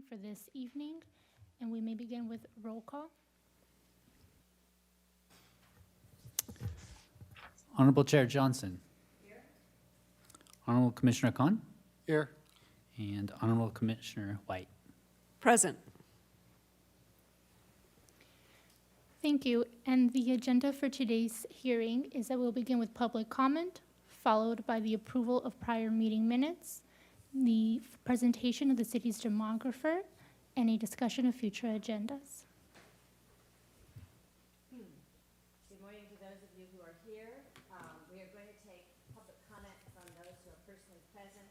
for this evening, and we may begin with roll call. Honorable Chair Johnson. Here. Honorable Commissioner Khan. Here. And Honorable Commissioner White. Present. Thank you. And the agenda for today's hearing is that we'll begin with public comment, followed by the approval of prior meeting minutes, the presentation of the city's demographer, and a discussion of future agendas. Good morning to those of you who are here. We are going to take public comment from those who are personally present,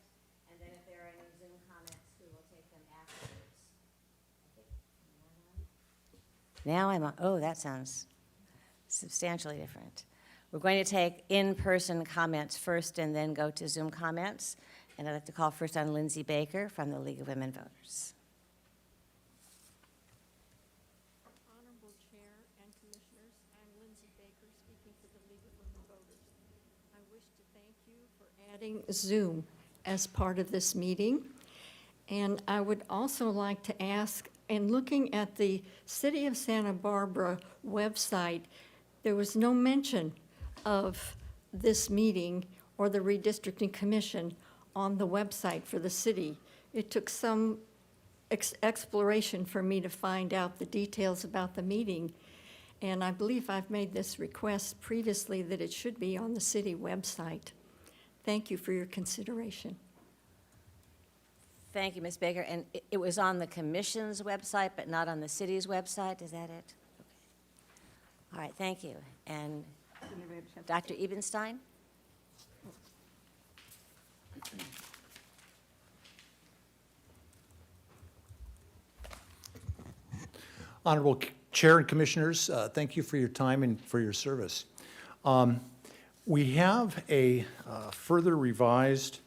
and then if there are any Zoom comments, we will take them afterwards. Now I'm on. Oh, that sounds substantially different. We're going to take in-person comments first and then go to Zoom comments. And I'd like to call first on Lindsay Baker from the League of Women Voters. Honorable Chair and Commissioners, I'm Lindsay Baker, speaking for the League of Women Voters. I wish to thank you for adding Zoom as part of this meeting. And I would also like to ask, in looking at the City of Santa Barbara website, there was no mention of this meeting or the Redistricting Commission on the website for the city. It took some exploration for me to find out the details about the meeting, and I believe I've made this request previously that it should be on the city website. Thank you for your consideration. Thank you, Ms. Baker. And it was on the commission's website, but not on the city's website. Is that it? Okay. All right, thank you. And Dr. Ebenstein? Honorable Chair and Commissioners, thank you for your time and for your service. We have a further revised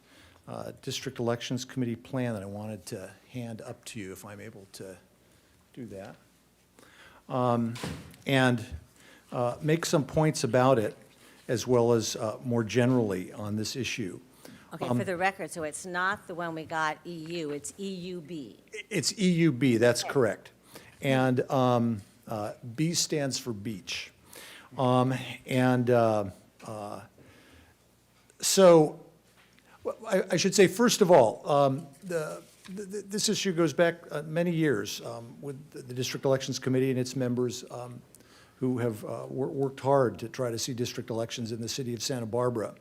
District Elections Committee plan that I wanted to hand up to you if I'm able to do that. And make some points about it as well as more generally on this issue. Okay, for the record, so it's not the one we got EU, it's EUB. It's EUB, that's correct. And B stands for beach. So I should say, first of all, this issue goes back many years with the District Elections Committee and its members who have worked hard to try to see district elections in the city of Santa Barbara.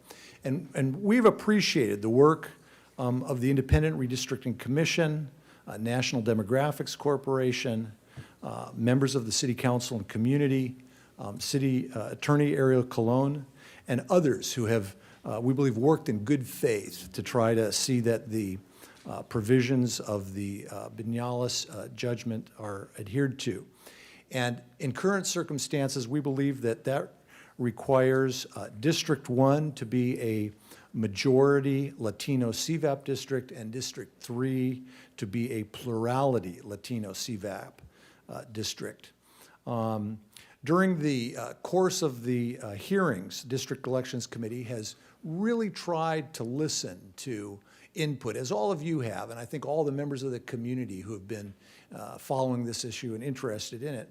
And we've appreciated the work of the Independent Redistricting Commission, National Demographics Corporation, members of the City Council and community, City Attorney Ariel Colon, and others who have, we believe, worked in good faith to try to see that the provisions of the Viñales judgment are adhered to. And in current circumstances, we believe that that requires District 1 to be a majority Latino CVAP district and District 3 to be a plurality Latino CVAP district. During the course of the hearings, District Elections Committee has really tried to listen to input, as all of you have, and I think all the members of the community who have been following this issue and interested in it,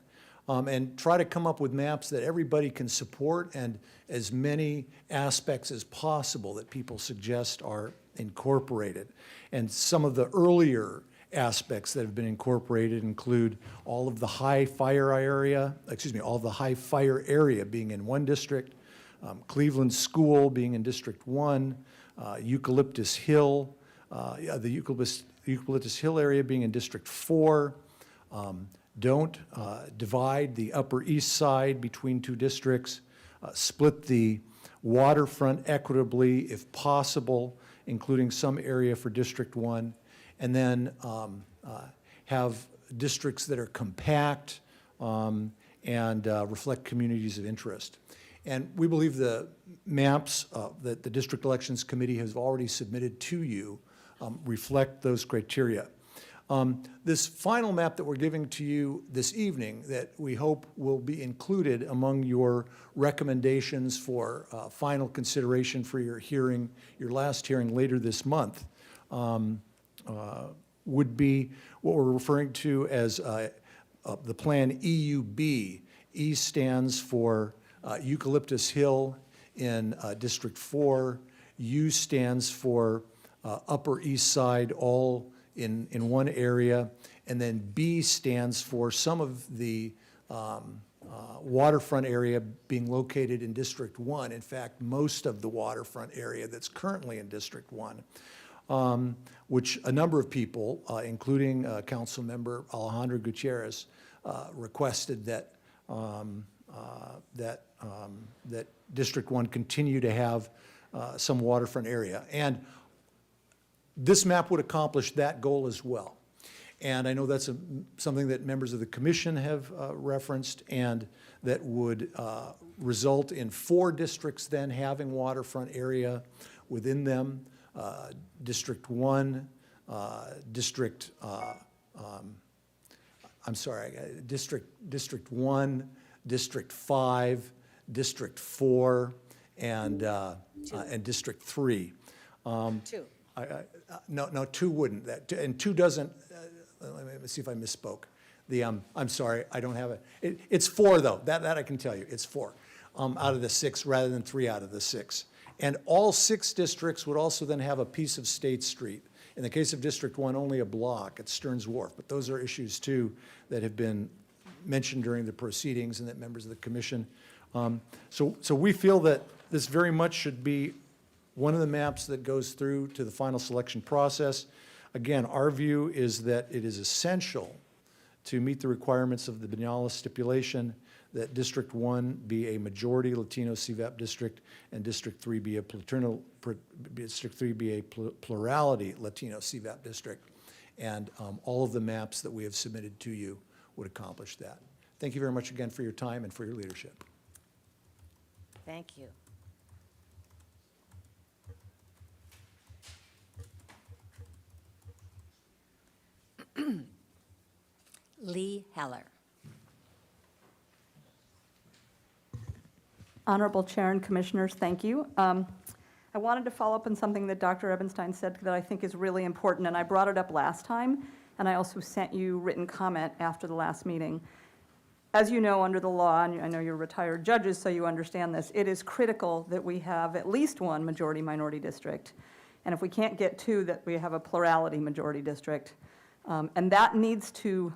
and try to come up with maps that everybody can support and as many aspects as possible that people suggest are incorporated. And some of the earlier aspects that have been incorporated include all of the high fire area being in one district, Cleveland School being in District 1, Eucalyptus Hill, the Eucalyptus Hill area being in District 4. Don't divide the Upper East Side between two districts. Split the waterfront equitably if possible, including some area for District 1. And then have districts that are compact and reflect communities of interest. And we believe the maps that the District Elections Committee has already submitted to you reflect those criteria. This final map that we're giving to you this evening that we hope will be included among your recommendations for final consideration for your hearing, your last hearing later this month, would be what we're referring to as the Plan EUB. E stands for Eucalyptus Hill in District 4. U stands for Upper East Side, all in one area. And then B stands for some of the waterfront area being located in District 1. In fact, most of the waterfront area that's currently in District 1, which a number of people, including Councilmember Alejandro Gutierrez, requested that that District 1 continue to have some waterfront area. And this map would accomplish that goal as well. And I know that's something that members of the commission have referenced, and that would result in 4 districts then having waterfront area within them. District 1, District 1, District 5, District 4, and District 3. 2. No, 2 wouldn't. And 2 doesn't, let me see if I misspoke. I'm sorry, I don't have it. It's 4, though. That I can tell you. It's 4 out of the 6 rather than 3 out of the 6. And all 6 districts would also then have a piece of State Street. In the case of District 1, only a block at Stearns Wharf. But those are issues, too, that have been mentioned during the proceedings and that members of the commission. So we feel that this very much should be one of the maps that goes through to the final selection process. Again, our view is that it is essential to meet the requirements of the Biennial stipulation that District 1 be a majority Latino CVAP district and District 3 be a plurality Latino CVAP district. And all of the maps that we have submitted to you would accomplish that. Thank you very much again for your time and for your leadership. Thank you. Lee Heller. Honorable Chair and Commissioners, thank you. I wanted to follow up on something that Dr. Ebenstein said that I think is really important, and I brought it up last time, and I also sent you written comment after the last meeting. As you know, under the law, and I know you're retired judges, so you understand this, it is critical that we have at least one majority-minority district, and if we can't get 2, that we have a plurality majority district. And that needs to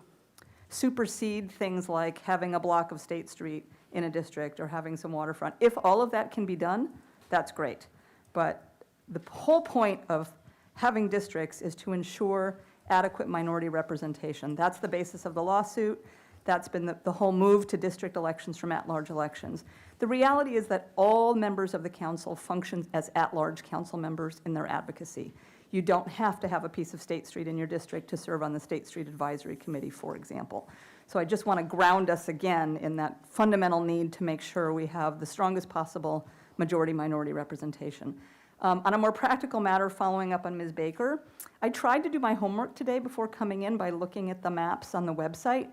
supersede things like having a block of State Street in a district or having some waterfront. If all of that can be done, that's great. But the whole point of having districts is to ensure adequate minority representation. That's the basis of the lawsuit. That's been the whole move to district elections from at-large elections. The reality is that all members of the council function as at-large council members in their advocacy. You don't have to have a piece of State Street in your district to serve on the State Street Advisory Committee, for example. So I just want to ground us again in that fundamental need to make sure we have the strongest possible majority-minority representation. On a more practical matter, following up on Ms. Baker, I tried to do my homework today before coming in by looking at the maps on the website,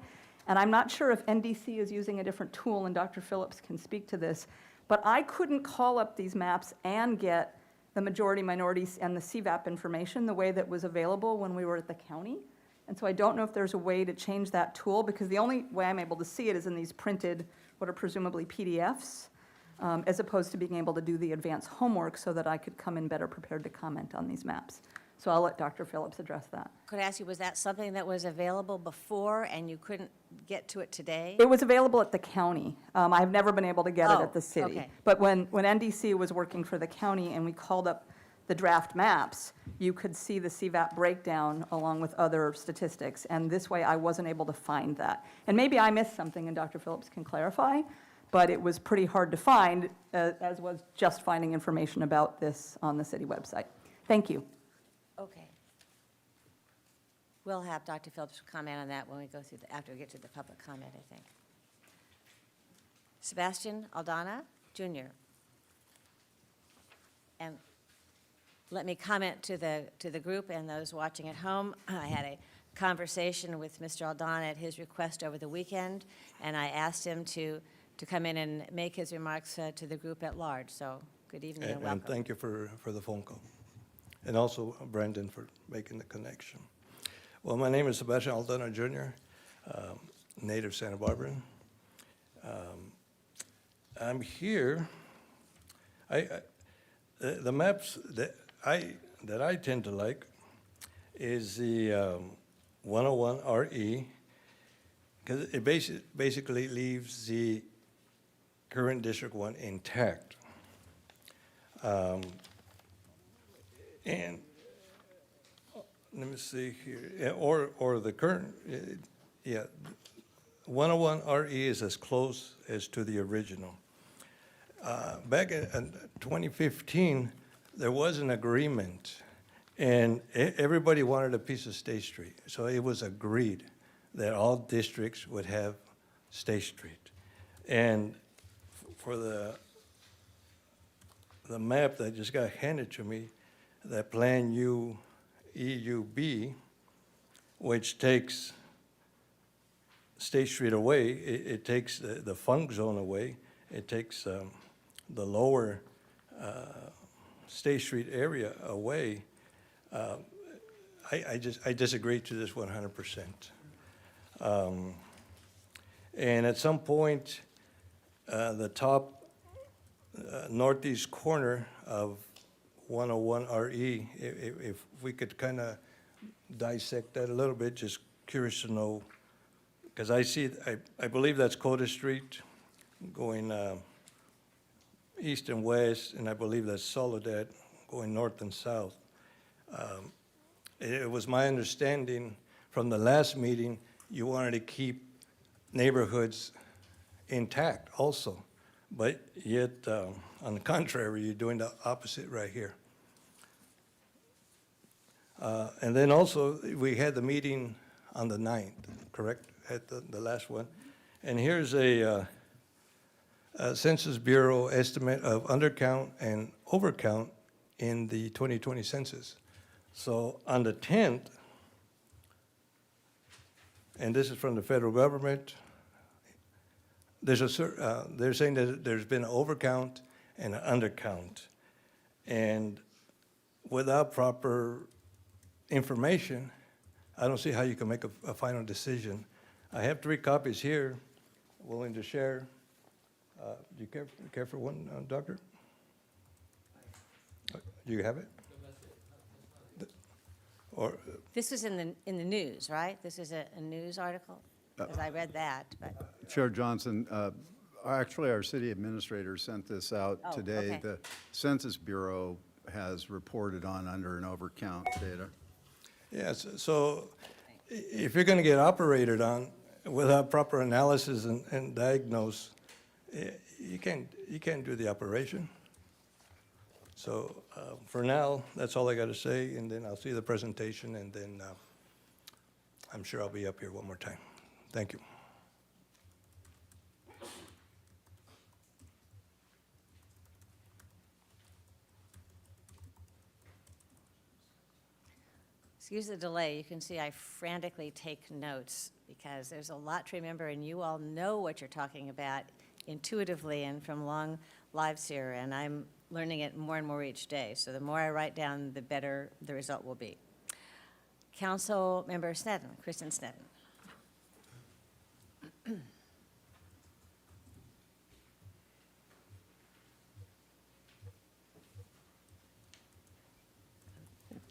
and I'm not sure if NDC is using a different tool, and Dr. Phillips can speak to this, but I couldn't call up these maps and get the majority, minorities, and the CVAP information the way that was available when we were at the county. And so I don't know if there's a way to change that tool, because the only way I'm able to see it is in these printed, what are presumably PDFs, as opposed to being able to do the advanced homework so that I could come in better prepared to comment on these maps. So I'll let Dr. Phillips address that. Could I ask you, was that something that was available before and you couldn't get to it today? It was available at the county. I've never been able to get it at the city. Okay. But when NDC was working for the county and we called up the draft maps, you could see the CVAP breakdown along with other statistics. And this way, I wasn't able to find that. And maybe I missed something, and Dr. Phillips can clarify, but it was pretty hard to find, as was just finding information about this on the city website. Thank you. Okay. We'll have Dr. Phillips comment on that when we go through, after we get to the public comment, I think. Sebastian Aldana, Jr. And let me comment to the group and those watching at home. I had a conversation with Mr. Aldana at his request over the weekend, and I asked him to come in and make his remarks to the group at large. So good evening and welcome. And thank you for the phone call. And also Brandon for making the connection. Well, my name is Sebastian Aldana Jr., native Santa Barbara. I'm here, the maps that I tend to like is the 101 RE, because it basically leaves the current District 1 intact. And let me see here, yeah, or the current, yeah, 101 RE is as close as to the original. Back in 2015, there was an agreement, and everybody wanted a piece of State Street. So it was agreed that all districts would have State Street. And for the map that just got handed to me, that Plan U, EUB, which takes State Street away, it takes the funk zone away, it takes the lower State Street area away. I disagree to this 100%. And at some point, the top northeast corner of 101 RE, if we could kind of dissect that a little bit, just curious to know, because I believe that's Coda Street going east and west, and I believe that's Soledad going north and south. It was my understanding from the last meeting, you wanted to keep neighborhoods intact also, but yet, on the contrary, you're doing the opposite right here. And then also, we had the meeting on the 9th, correct, at the last one. And here's a Census Bureau estimate of undercount and overcount in the 2020 census. So on the 10th, and this is from the federal government, they're saying that there's been an overcount and an undercount. And without proper information, I don't see how you can make a final decision. I have 3 copies here, willing to share. Do you care for one, Doctor? Do you have it? Or, This was in the news, right? This is a news article? Because I read that, but, Chair Johnson, actually, our city administrator sent this out Oh, today. okay. The Census Bureau has reported on under and overcount data. yes, so if you're going to get operated on without proper analysis and diagnose, you can't do the operation. So for now, that's all I got to say, and then I'll see the presentation, and then I'm sure I'll be up here one more time. Thank you. excuse the delay, you can see I frantically take notes because there's a lot to remember, and you all know what you're talking about intuitively and from long lives here, and I'm learning it more and more each day. So the more I write down, the better the result will be. Council Member Sneddon, Kristen Sneddon.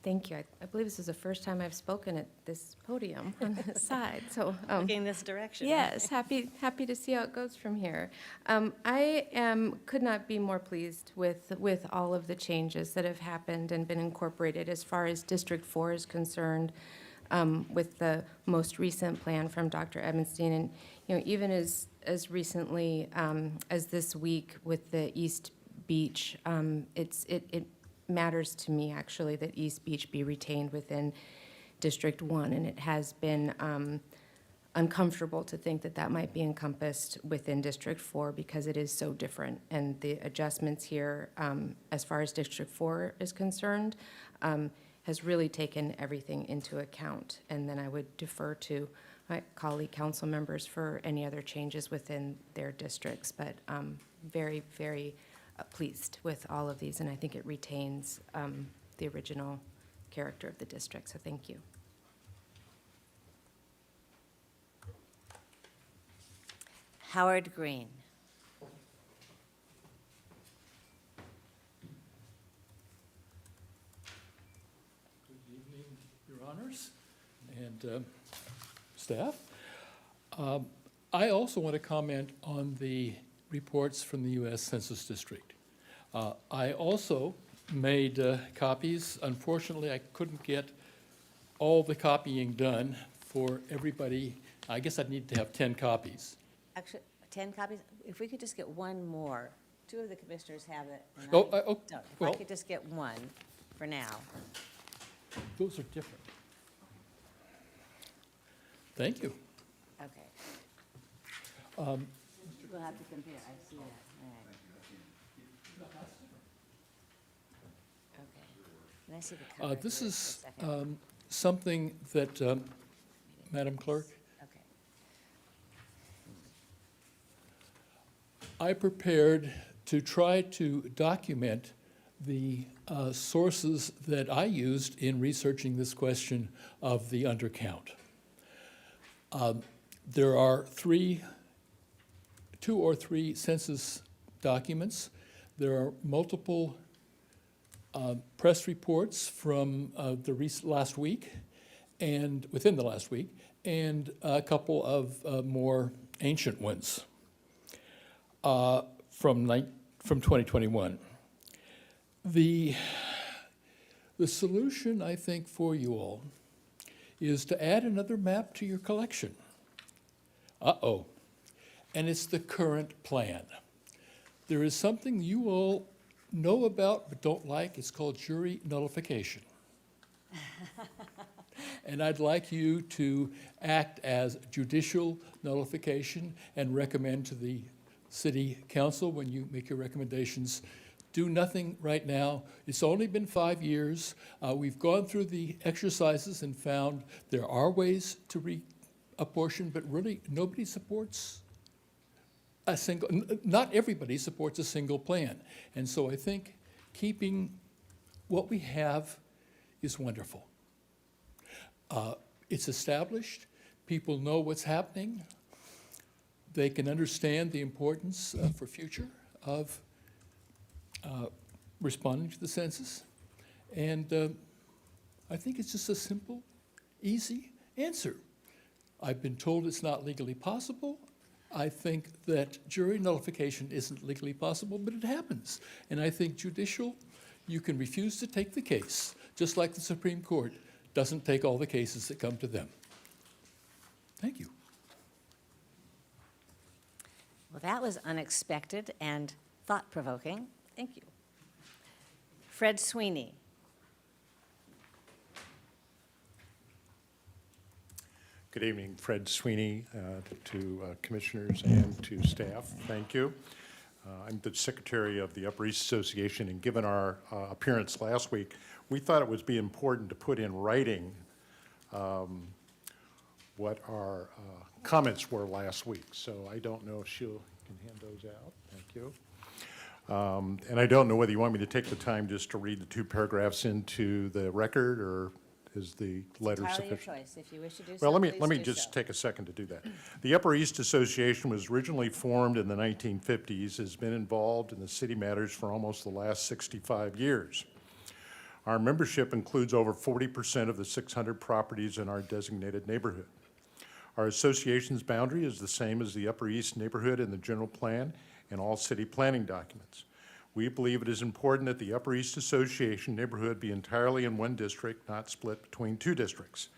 Thank you. I believe this is the first time I've spoken at this podium on this side, so. Looking this direction. Yes, happy to see how it goes from here. Could not be more pleased with all of the changes that have happened and been incorporated as far as District 4 is concerned, with the most recent plan from Dr. Ebenstein. And, even as recently as this week with the East Beach, it matters to me, actually, that East Beach be retained within District 1, and it has been uncomfortable to think that that might be encompassed within District 4 because it is so different, and the adjustments here, as far as District 4 is concerned, has really taken everything into account, and then I would defer to my colleague council members for any other changes within their districts, but very, very pleased with all of these, and I think it retains the original character of the district, so thank you. Howard Green. Good evening, Your Honors and staff. I also want to comment on the reports from the U.S. Census District. I also made copies. Unfortunately, I couldn't get all the copying done for everybody. I guess I'd need to have 10 copies. Actually, 10 copies? If we could just get one more. Two of the commissioners have it. And Oh, I oh, don't. If I well- could just get one for now. Those are different. Thank you. Okay. We'll have to compare, I see that, all right. Okay. Can I see the cover? This here is for a second? something that, Madam Clerk, Okay. I prepared to try to document the sources that I used in researching this question of the undercount. There are two or three census documents. There are multiple press reports from last week, and within the last week, and a couple of more ancient ones from 2021. The solution, I think, for you all is to add another map to your collection. Uh-oh. And it's the current plan. There is something you all know about but don't like. It's called jury nullification. And I'd like you to act as judicial nullification and recommend to the city council when you make your recommendations. Do nothing right now. It's only been 5 years. We've gone through the exercises and found there are ways to reapportion, but really nobody supports not everybody supports a single plan. And so I think keeping what we have is wonderful. It's established. People know what's happening. They can understand the importance for future of responding to the census. And I think it's just a simple, easy answer. I've been told it's not legally possible. I think that jury nullification isn't legally possible, but it happens. And I think judicial, you can refuse to take the case, just like the Supreme Court doesn't take all the cases that come to them. Thank you. Well, that was unexpected and thought-provoking. Thank you. Fred Sweeney. Good evening, Fred Sweeney, to commissioners and to staff. Thank you. I'm the secretary of the Upper East Association, and given our appearance last week, we thought it would be important to put in writing what our comments were last week. So I don't know if she'll can hand those out. Thank you. And I don't know whether you want me to take the time just to read the 2 paragraphs into the record, or is the letter Entirely your sufficient? choice. If you wish to do so, Well, let me please do just so. take a second to do that. The Upper East Association was originally formed in the 1950s, has been involved in the city matters for almost the last 65 years. Our membership includes over 40% of the 600 properties in our designated neighborhood. Our association's boundary is the same as the Upper East neighborhood in the general plan and all city planning documents. We believe it is important that the Upper East Association neighborhood be entirely in one district, not split between 2 districts.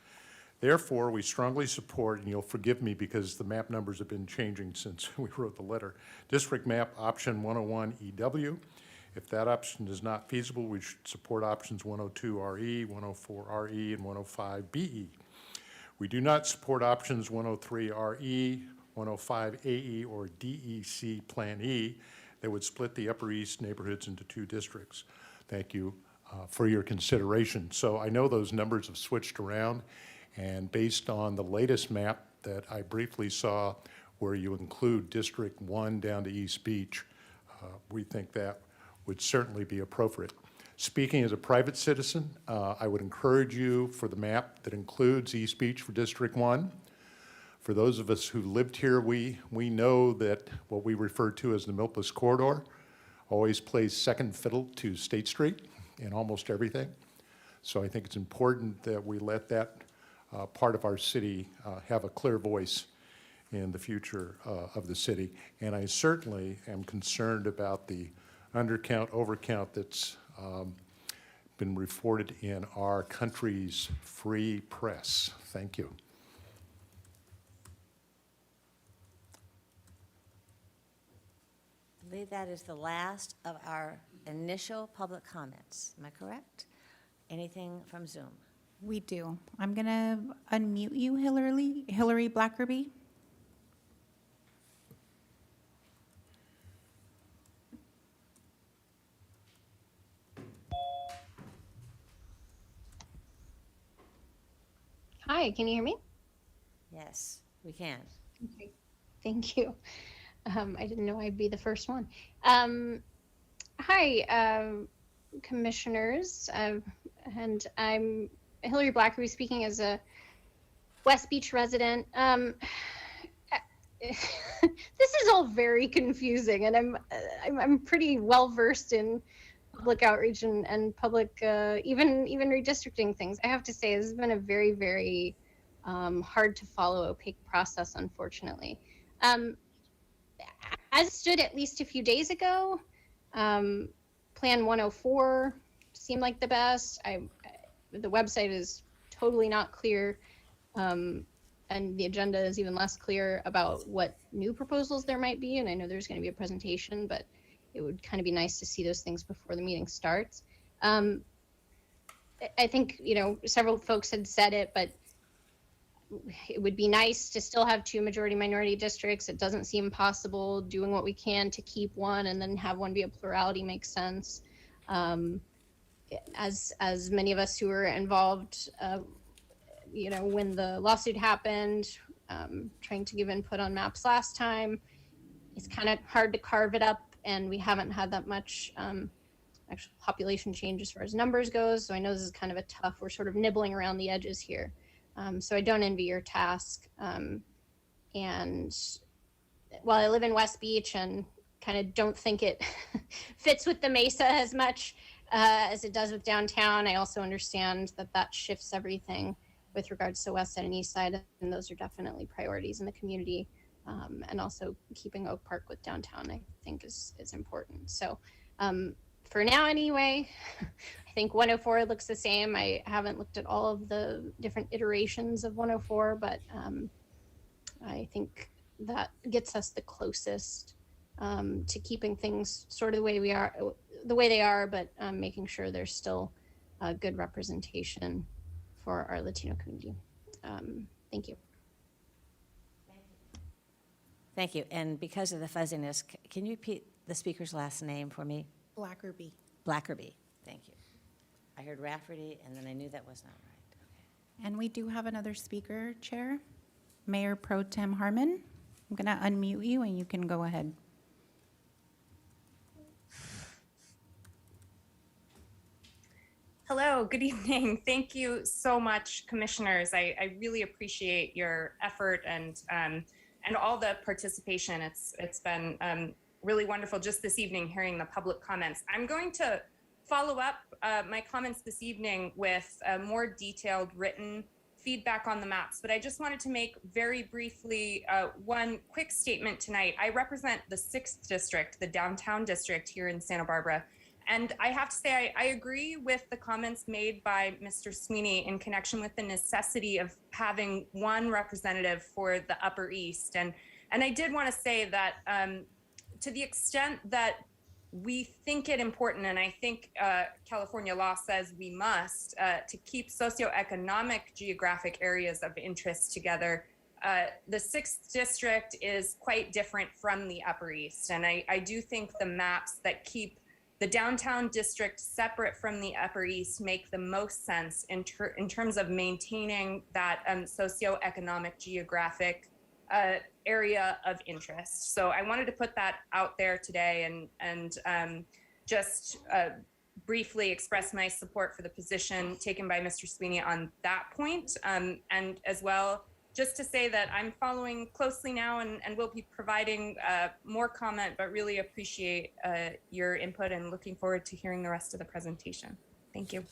Therefore, we strongly support, and you'll forgive me because the map numbers have been changing since we wrote the letter, District Map Option 101 EW. If that option is not feasible, we should support options 102 RE, 104 RE, and 105 BE. We do not support options 103 RE, 105 AE, or DEC Plan E that would split the Upper East neighborhoods into 2 districts. Thank you for your consideration. So I know those numbers have switched around, and based on the latest map that I briefly saw where you include District 1 down to East Beach, we think that would certainly be appropriate. Speaking as a private citizen, I would encourage you for the map that includes East Beach for District 1, For those of us who lived here, we know that what we refer to as the Milpas Corridor always plays second fiddle to State Street in almost everything. So I think it's important that we let that part of our city have a clear voice in the future of the city. And I certainly am concerned about the undercount, overcount that's been reported in our country's free press. Thank you. I believe that is the last of our initial public comments. Am I correct? Anything from Zoom? We do. I'm going to unmute you, Hillary Blackerby. Hi, can you hear me? Yes, we can. Okay, thank you. I didn't know I'd be the first one. Hi, commissioners, and I'm Hillary Blackerby speaking as a West Beach resident. This is all very confusing, and I'm pretty well versed in public outreach and public even redistricting things. I have to say this has been a very, very hard to follow, opaque process, unfortunately. As it stood at least a few days ago, Plan 104 seemed like the best. The website is totally not clear, and the agenda is even less clear about what new proposals there might be. And I know there's going to be a presentation, but it would kind of be nice to see those things before the meeting starts. I think, several folks had said it, but it would be nice to still have 2 majority minority districts. It doesn't seem possible. Doing what we can to keep one and then have one be a plurality makes sense. As many of us who were involved, when the lawsuit happened, trying to give input on maps last time, it's kind of hard to carve it up, and we haven't had that much actual population change as far as numbers goes. So I know this is kind of a tough, we're sort of nibbling around the edges here. So I don't envy your task. And while I live in West Beach and kind of don't think it fits with the Mesa as much as it does with downtown, I also understand that shifts everything with regards to West Side and East Side, and those are definitely priorities in the community. And also keeping Oak Park with downtown, I think is important. So for now anyway, I think 104 looks the same. I haven't looked at all of the different iterations of 104, but I think that gets us the closest to keeping things sort of the way they are, but making sure there's still a good representation for our Latino community. Thank you. Thank you. And because of the fuzziness, can you repeat the speaker's last name for me? Blackerby. Blackerby. Thank you. I heard Rafferty, and then I knew that was not right. Okay. And we do have another speaker, Chair, Mayor Pro Tem Harmon. I'm going to unmute you, and you can go ahead. Hello, good evening. Thank you so much, commissioners. I really appreciate your effort and all the participation. It's been really wonderful just this evening hearing the public comments. I'm going to follow up my comments this evening with more detailed written feedback on the maps, but I just wanted to make very briefly one quick statement tonight. I represent the 6th district, the downtown district here in Santa Barbara. And I have to say, I agree with the comments made by Mr. Sweeney in connection with the necessity of having one representative for the Upper East. And I did want to say that to the extent that we think it important, and I think California law says we must, to keep socioeconomic geographic areas of interest together, the 6th district is quite different from the Upper East. And I do think the maps that keep the downtown district separate from the Upper East make the most sense in terms of maintaining that socioeconomic geographic area of interest. So I wanted to put that out there today and just briefly express my support for the position taken by Mr. Sweeney on that point. And as well, just to say that I'm following closely now and will be providing more comment, but really appreciate your input and looking forward to hearing the rest of the presentation. Thank you.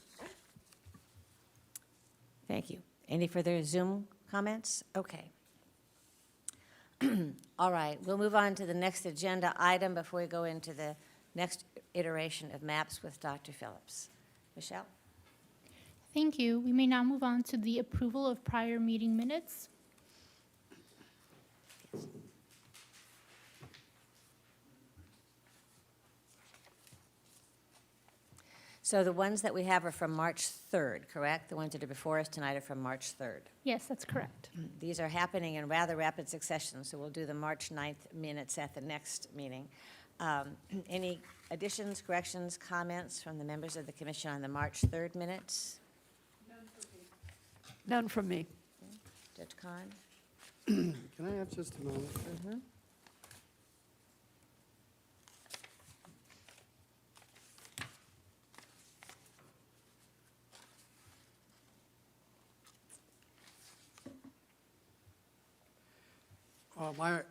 Thank you. Any further Zoom comments? Okay. All right, we'll move on to the next agenda item before we go into the next iteration of maps with Dr. Phillips. Michelle? Thank you. We may now move on to the approval of prior meeting minutes. So the ones that we have are from March 3rd, correct? The ones that are before us tonight are from March 3rd. Yes, that's correct. These are happening in rather rapid succession, so we'll do the March 9th minutes at the next meeting. Any additions, corrections, comments from the members of the commission on the March 3rd minutes? None from me. Judge Kahn? Can I have just a moment? Mm-hmm.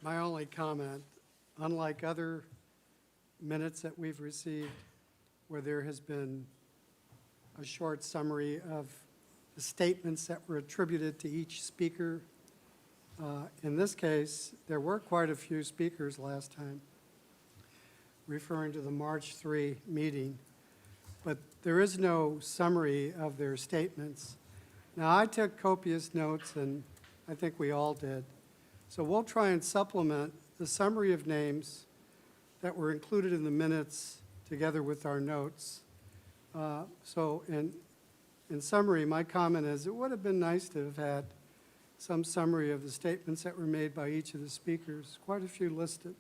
My only comment, unlike other minutes that we've received where there has been a short summary of the statements that were attributed to each speaker, in this case, there were quite a few speakers last time, referring to the March 3 meeting, but there is no summary of their statements. Now, I took copious notes, and I think we all did. So we'll try and supplement the summary of names that were included in the minutes together with our notes. So in summary, my comment is it would have been nice to have had some summary of the statements that were made by each of the speakers, quite a few listed.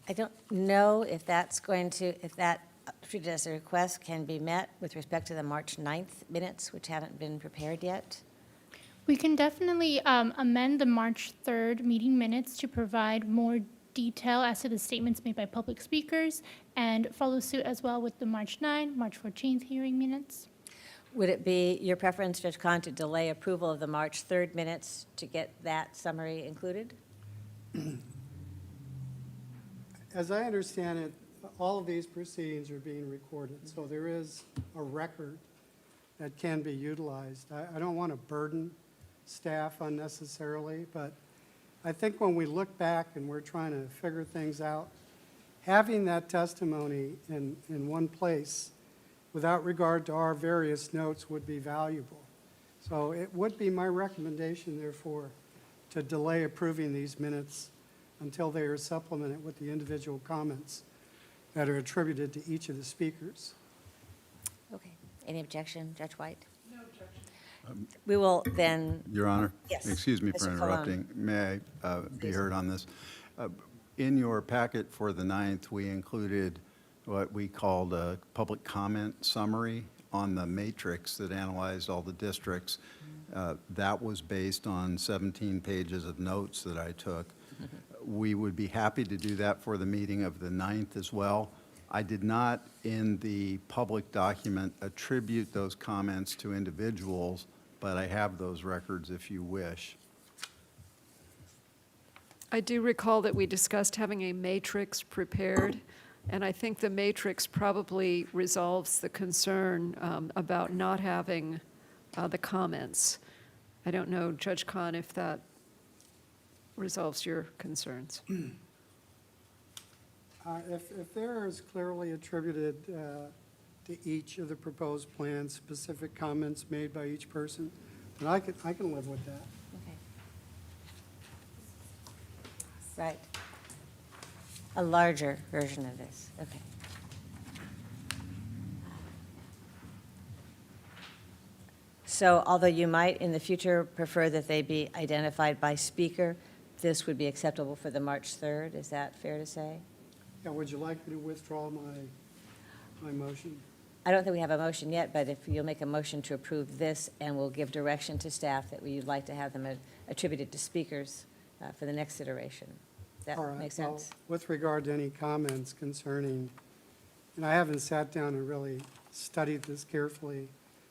I don't know if that's going to, if that treated as a request can be met with respect to the March 9th minutes, which haven't been prepared yet. We can definitely amend the March 3rd meeting minutes to provide more detail as to the statements made by public speakers and follow suit as well with the March 9, March 14th hearing minutes. Would it be your preference, Judge Kahn, to delay approval of the March 3rd minutes to get that summary included? As I understand it, all of these proceedings are being recorded, so there is a record that can be utilized. I don't want to burden staff unnecessarily, but I think when we look back and we're trying to figure things out, having that testimony in one place without regard to our various notes would be valuable. So it would be my recommendation, therefore, to delay approving these minutes until they are supplemented with the individual comments that are attributed to each of the speakers. Okay. Any objection, Judge White? No objection. We will then. Your Honor? Yes. Excuse me Mr. for Colon. interrupting. May I be heard on this? In your packet for the 9th, we included what we called a public comment summary on the matrix that analyzed all the districts. That was based on 17 pages of notes that I took. We would be happy to do that for the meeting of the 9th as well. I did not, in the public document, attribute those comments to individuals, but I have those records if you wish. I do recall that we discussed having a matrix prepared, and I think the matrix probably resolves the concern about not having the comments. I don't know, Judge Kahn, if that resolves your concerns. If there is clearly attributed to each of the proposed plans, specific comments made by each person, then I can live with that. Okay. Right. A larger version of this, okay. So although you might in the future prefer that they be identified by speaker, this would be acceptable for the March 3rd, is that fair to say? Yeah, would you like me to withdraw my motion? I don't think we have a motion yet, but if you'll make a motion to approve this, and we'll give direction to staff that we'd like to have them attributed to speakers for the next iteration. Does All that right, make well, sense? with regard to any comments concerning, and I haven't sat down and really studied this carefully,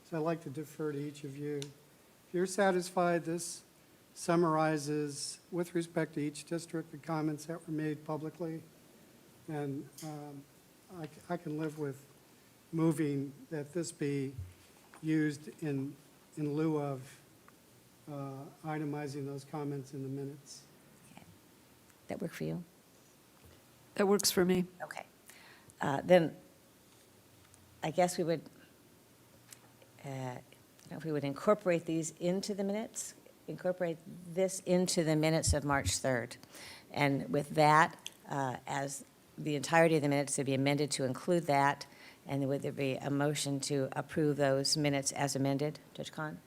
So I'd like to defer to each of you. If you're satisfied, this summarizes, with respect to each district, the comments that were made publicly. And I can live with moving that this be used in lieu of itemizing those comments in the minutes. That work for you? That works for me. Okay. Then I guess we would, I don't know if we would incorporate these into the minutes, incorporate this into the minutes of March 3rd. And with that, as the entirety of the minutes to be amended to include that, and would there be a motion to approve those minutes as amended? Judge Khan?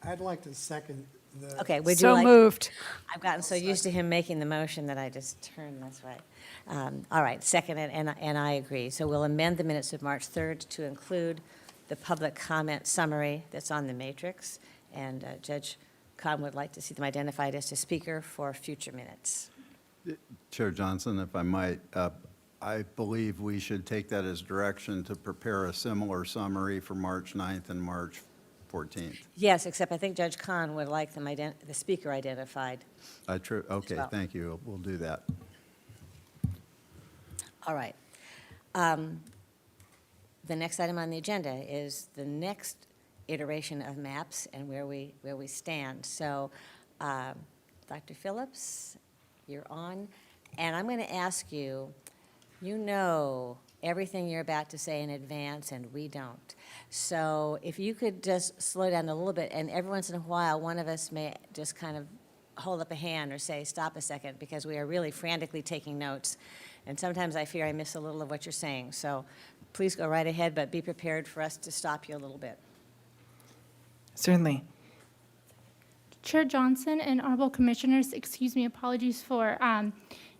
I'd like to second the. Okay, would you So like? moved. I've gotten so used to him making the motion that I just turned this way. All right, second, and I agree. So we'll amend the minutes of March 3rd to include the public comment summary that's on the matrix, and Judge Khan would like to see them identified as a speaker for future minutes. Chair Johnson, if I might, I believe we should take that as direction to prepare a similar summary for March 9th and March 14th. Yes, except I think Judge Khan would like them the speaker identified. Okay, well. thank you. We'll do that. All right. The next item on the agenda is the next iteration of maps and where we stand. So, Dr. Phillips, you're on, and I'm going to ask you, you know everything you're about to say in advance, and we don't. So if you could just slow down a little bit, and every once in a while, one of us may just kind of hold up a hand or say, stop a second, because we are really frantically taking notes. And sometimes I fear I miss a little of what you're saying. So please go right ahead, but be prepared for us to stop you a little bit. Certainly. Chair Johnson and honorable commissioners, excuse me, apologies for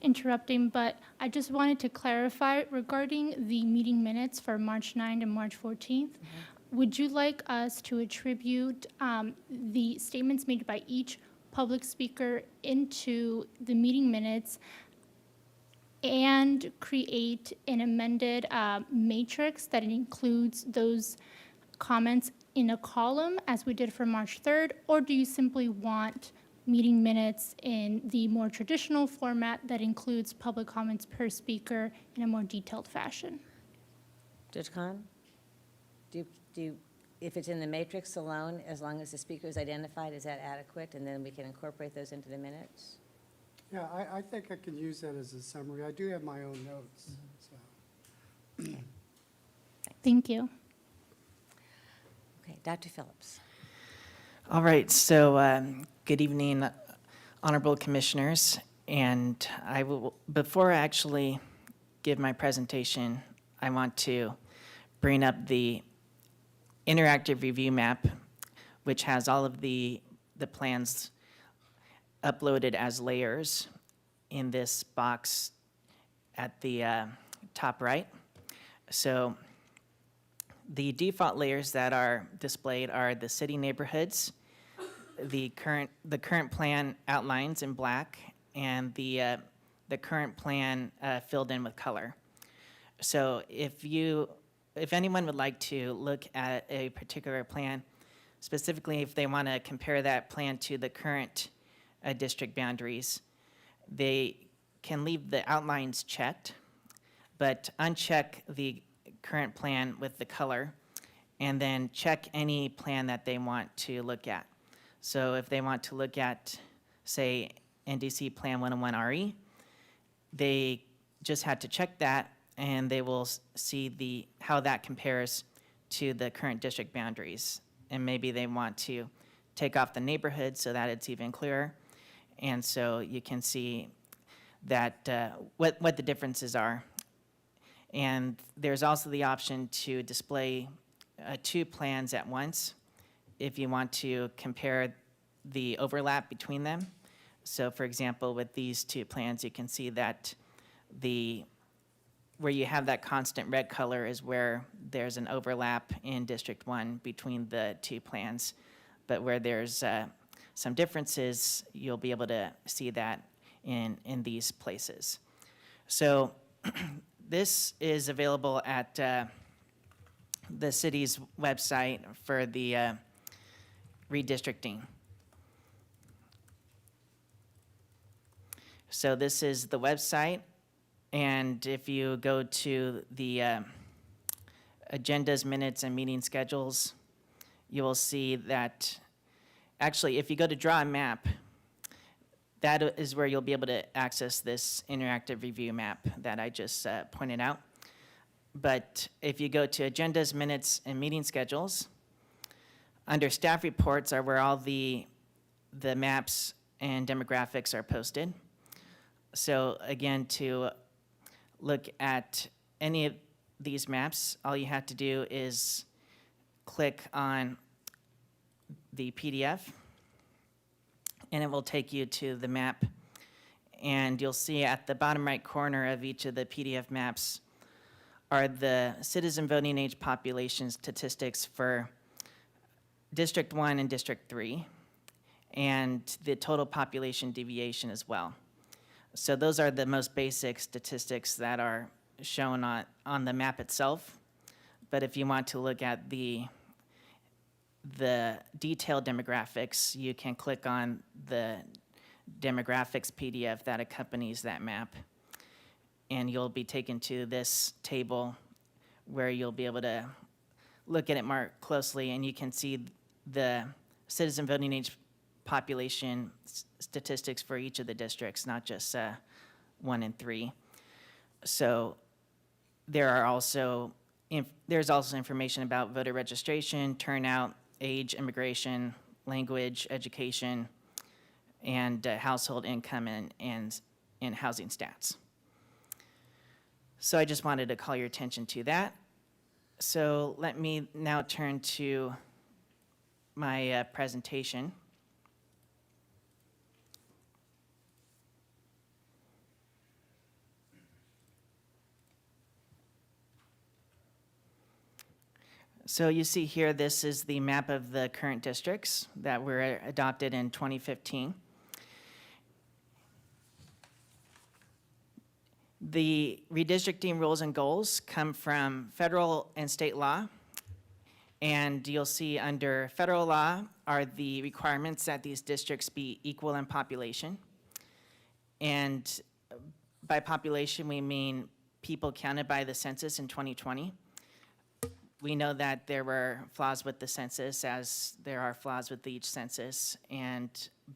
interrupting, but I just wanted to clarify regarding the meeting minutes for March 9th and March 14th. Would you like us to attribute the statements made by each public speaker into the meeting minutes and create an amended matrix that includes those comments in a column as we did for March 3rd, or do you simply want meeting minutes in the more traditional format that includes public comments per speaker in a more detailed fashion? Judge Khan? Do you, if it's in the matrix alone, as long as the speaker is identified, is that adequate? And then we can incorporate those into the minutes? Yeah, I think I can use that as a summary. I do have my own notes, so. Thank you. Okay, Dr. Phillips. All right, so good evening, honorable commissioners. And I will, before I actually give my presentation, I want to bring up the interactive review map, which has all of the plans uploaded as layers in this box at the top right. So the default layers that are displayed are the city neighborhoods, the current plan outlines in black, and the current plan filled in with color. So if anyone would like to look at a particular plan, specifically if they want to compare that plan to the current district boundaries, they can leave the outlines checked, but uncheck the current plan with the color, and then check any plan that they want to look at. So if they want to look at, say, NDC Plan 101RE, they just had to check that, and they will see how that compares to the current district boundaries. And maybe they want to take off the neighborhood so that it's even clearer. And so you can see that what the differences are. And there's also the option to display two plans at once if you want to compare the overlap between them. So for example, with these two plans, you can see that where you have that constant red color is where there's an overlap in District 1 between the two plans. But where there's some differences, you'll be able to see that in these places. So this is available at the city's website for the redistricting. So this is the website, and if you go to the agendas, minutes, and meeting schedules, you will see that, actually, if you go to draw a map, that is where you'll be able to access this interactive review map that I just pointed out. But if you go to agendas, minutes, and meeting schedules, under staff reports are where all the maps and demographics are posted. So again, to look at any of these maps, all you have to do is click on the PDF, and it will take you to the map. And you'll see at the bottom right corner of each of the PDF maps are the citizen voting age population statistics for District 1 and District 3, and the total population deviation as well. So those are the most basic statistics that are shown on the map itself. But if you want to look at the detailed demographics, you can click on the demographics PDF that accompanies that map. And you'll be taken to this table where you'll be able to look at it more closely, and you can see the citizen voting age population statistics for each of the districts, not just 1 and 3. So there's also information about voter registration, turnout, age, immigration, language, education, and household income and housing stats. So I just wanted to call your attention to that. So let me now turn to my presentation. So you see here, this is the map of the current districts that were adopted in 2015. The redistricting rules and goals come from federal and state law. And you'll see under federal law are the requirements that these districts be equal in population. And by population, we mean people counted by the census in 2020. We know that there were flaws with the census, as there are flaws with each census,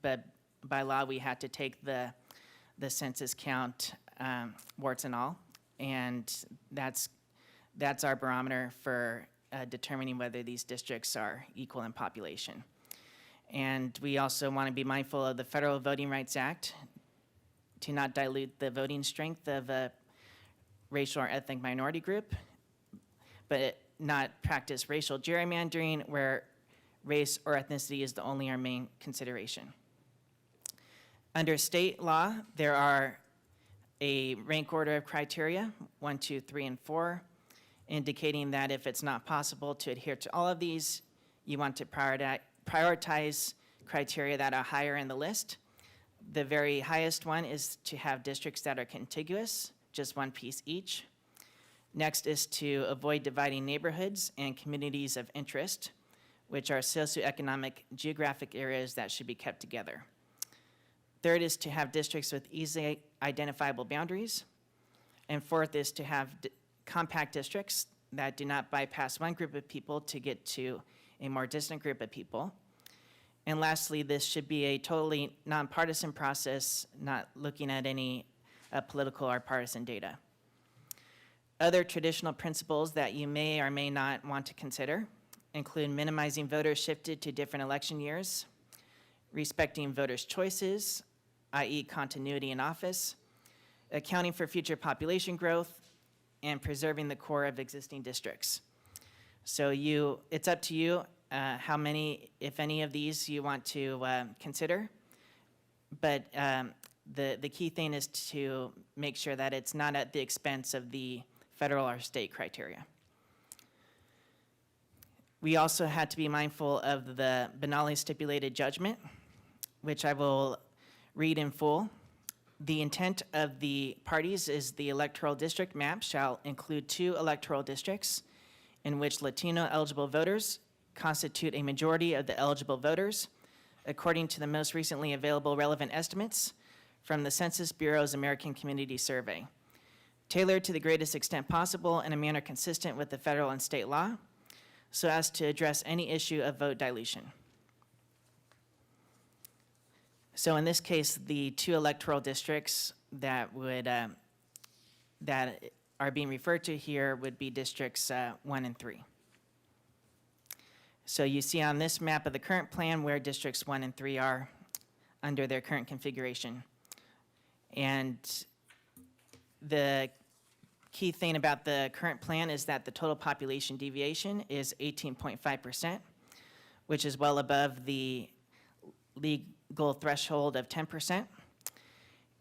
but by law, we had to take the census count, warts and all, and that's our barometer for determining whether these districts are equal in population. And we also want to be mindful of the Federal Voting Rights Act to not dilute the voting strength of a racial or ethnic minority group, but not practice racial gerrymandering where race or ethnicity is the only our main consideration. Under state law, there are a rank order of criteria, 1, 2, 3, and 4, indicating that if it's not possible to adhere to all of these, you want to prioritize criteria that are higher in the list. The very highest one is to have districts that are contiguous, just one piece each. Next is to avoid dividing neighborhoods and communities of interest, which are socioeconomic geographic areas that should be kept together. Third is to have districts with easily identifiable boundaries. And fourth is to have compact districts that do not bypass one group of people to get to a more distant group of people. And lastly, this should be a totally nonpartisan process, not looking at any political or partisan data. Other traditional principles that you may or may not want to consider include minimizing voters shifted to different election years, respecting voters' choices, i.e. continuity in office, accounting for future population growth, and preserving the core of existing districts. So it's up to you how many, if any of these, you want to consider. But the key thing is to make sure that it's not at the expense of the federal or state criteria. We also had to be mindful of the Benally stipulated judgment, which I will read in full. The intent of the parties is the electoral district map shall include 2 electoral districts, in which Latino eligible voters constitute a majority of the eligible voters, according to the most recently available relevant estimates from the Census Bureau's American Community Survey, tailored to the greatest extent possible in a manner consistent with the federal and state law, so as to address any issue of vote dilution. So in this case, the two electoral districts that are being referred to here would be districts 1 and 3. So you see on this map of the current plan where districts 1 and 3 are under their current configuration. And the key thing about the current plan is that the total population deviation is 18.5%, which is well above the legal threshold of 10%.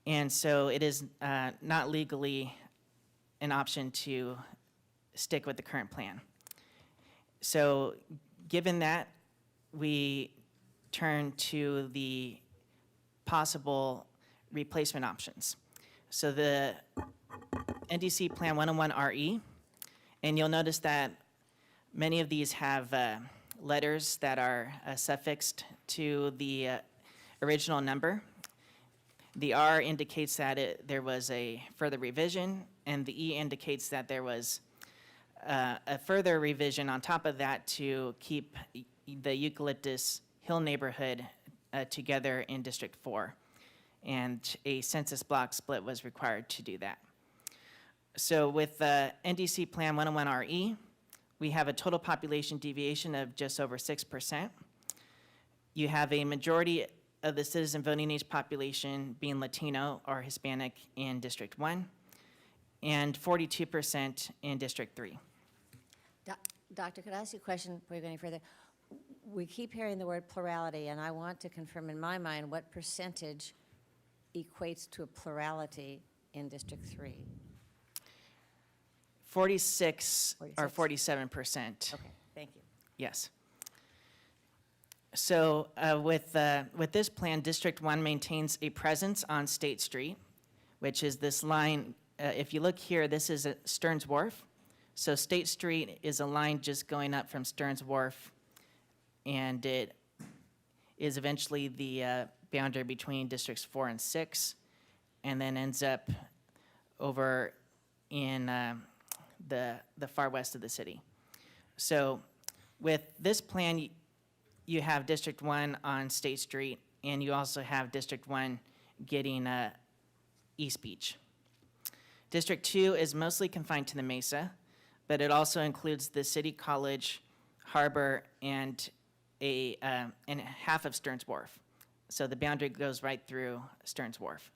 And so it is not legally an option to stick with the current plan. So given that, we turn to the possible replacement options. So the NDC Plan 101RE, and you'll notice that many of these have letters that are suffixed to the original number. The R indicates that there was a further revision, and the E indicates that there was a further revision on top of that to keep the Eucalyptus Hill neighborhood together in District 4. And a census block split was required to do that. So with NDC Plan 101RE, we have a total population deviation of just over 6%. You have a majority of the citizen voting age population being Latino or Hispanic in District 1, and 42% in District 3. Doctor, could I ask you a question before you go any further? We keep hearing the word plurality, and I want to confirm in my mind what percentage equates to a plurality in District 3. 46 or 47%. Okay, thank you. Yes. So with this plan, District 1 maintains a presence on State Street, which is this line. If you look here, this is at Stearns Wharf. So State Street is a line just going up from Stearns Wharf, and it is eventually the boundary between Districts 4 and 6, and then ends up over in the far west of the city. So with this plan, you have District 1 on State Street, and you also have District 1 getting East Beach. District 2 is mostly confined to the Mesa, but it also includes the City College, Harbor, and half of Stearns Wharf. So the boundary goes right through Stearns Wharf.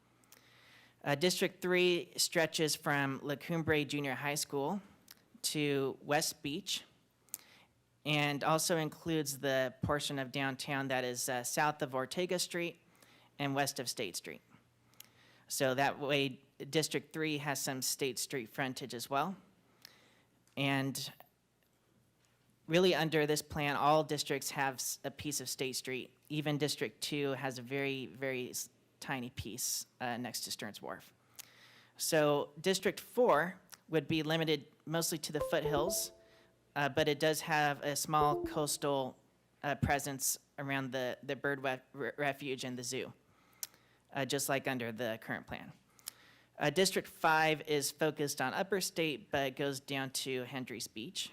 District 3 stretches from La Cumbre Junior High School to West Beach, and also includes the portion of downtown that is south of Ortega Street and west of State Street. So that way, District 3 has some State Street frontage as well. And really under this plan, all districts have a piece of State Street. Even District 2 has a very, very tiny piece next to Stearns Wharf. So District 4 would be limited mostly to the foothills, but it does have a small coastal presence around the bird refuge and the zoo, just like under the current plan. District 5 is focused on Upper State, but goes down to Hendry's Beach,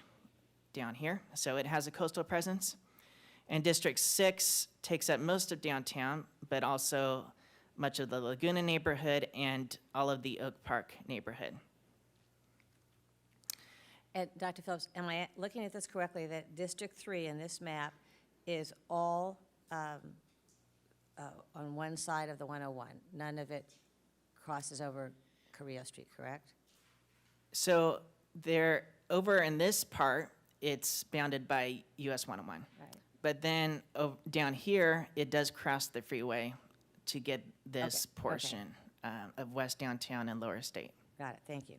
down here. So it has a coastal presence. And District 6 takes up most of downtown, but also much of the Laguna neighborhood and all of the Oak Park neighborhood. And Dr. Phillips, am I looking at this correctly, that District 3 in this map is all on one side of the 101? None of it crosses over Carrillo Street, correct? So there, over in this part, it's bounded by US 101. Right. But then down here, it does cross the freeway to get this Okay, portion of West Downtown and Lower State. Got it, thank you.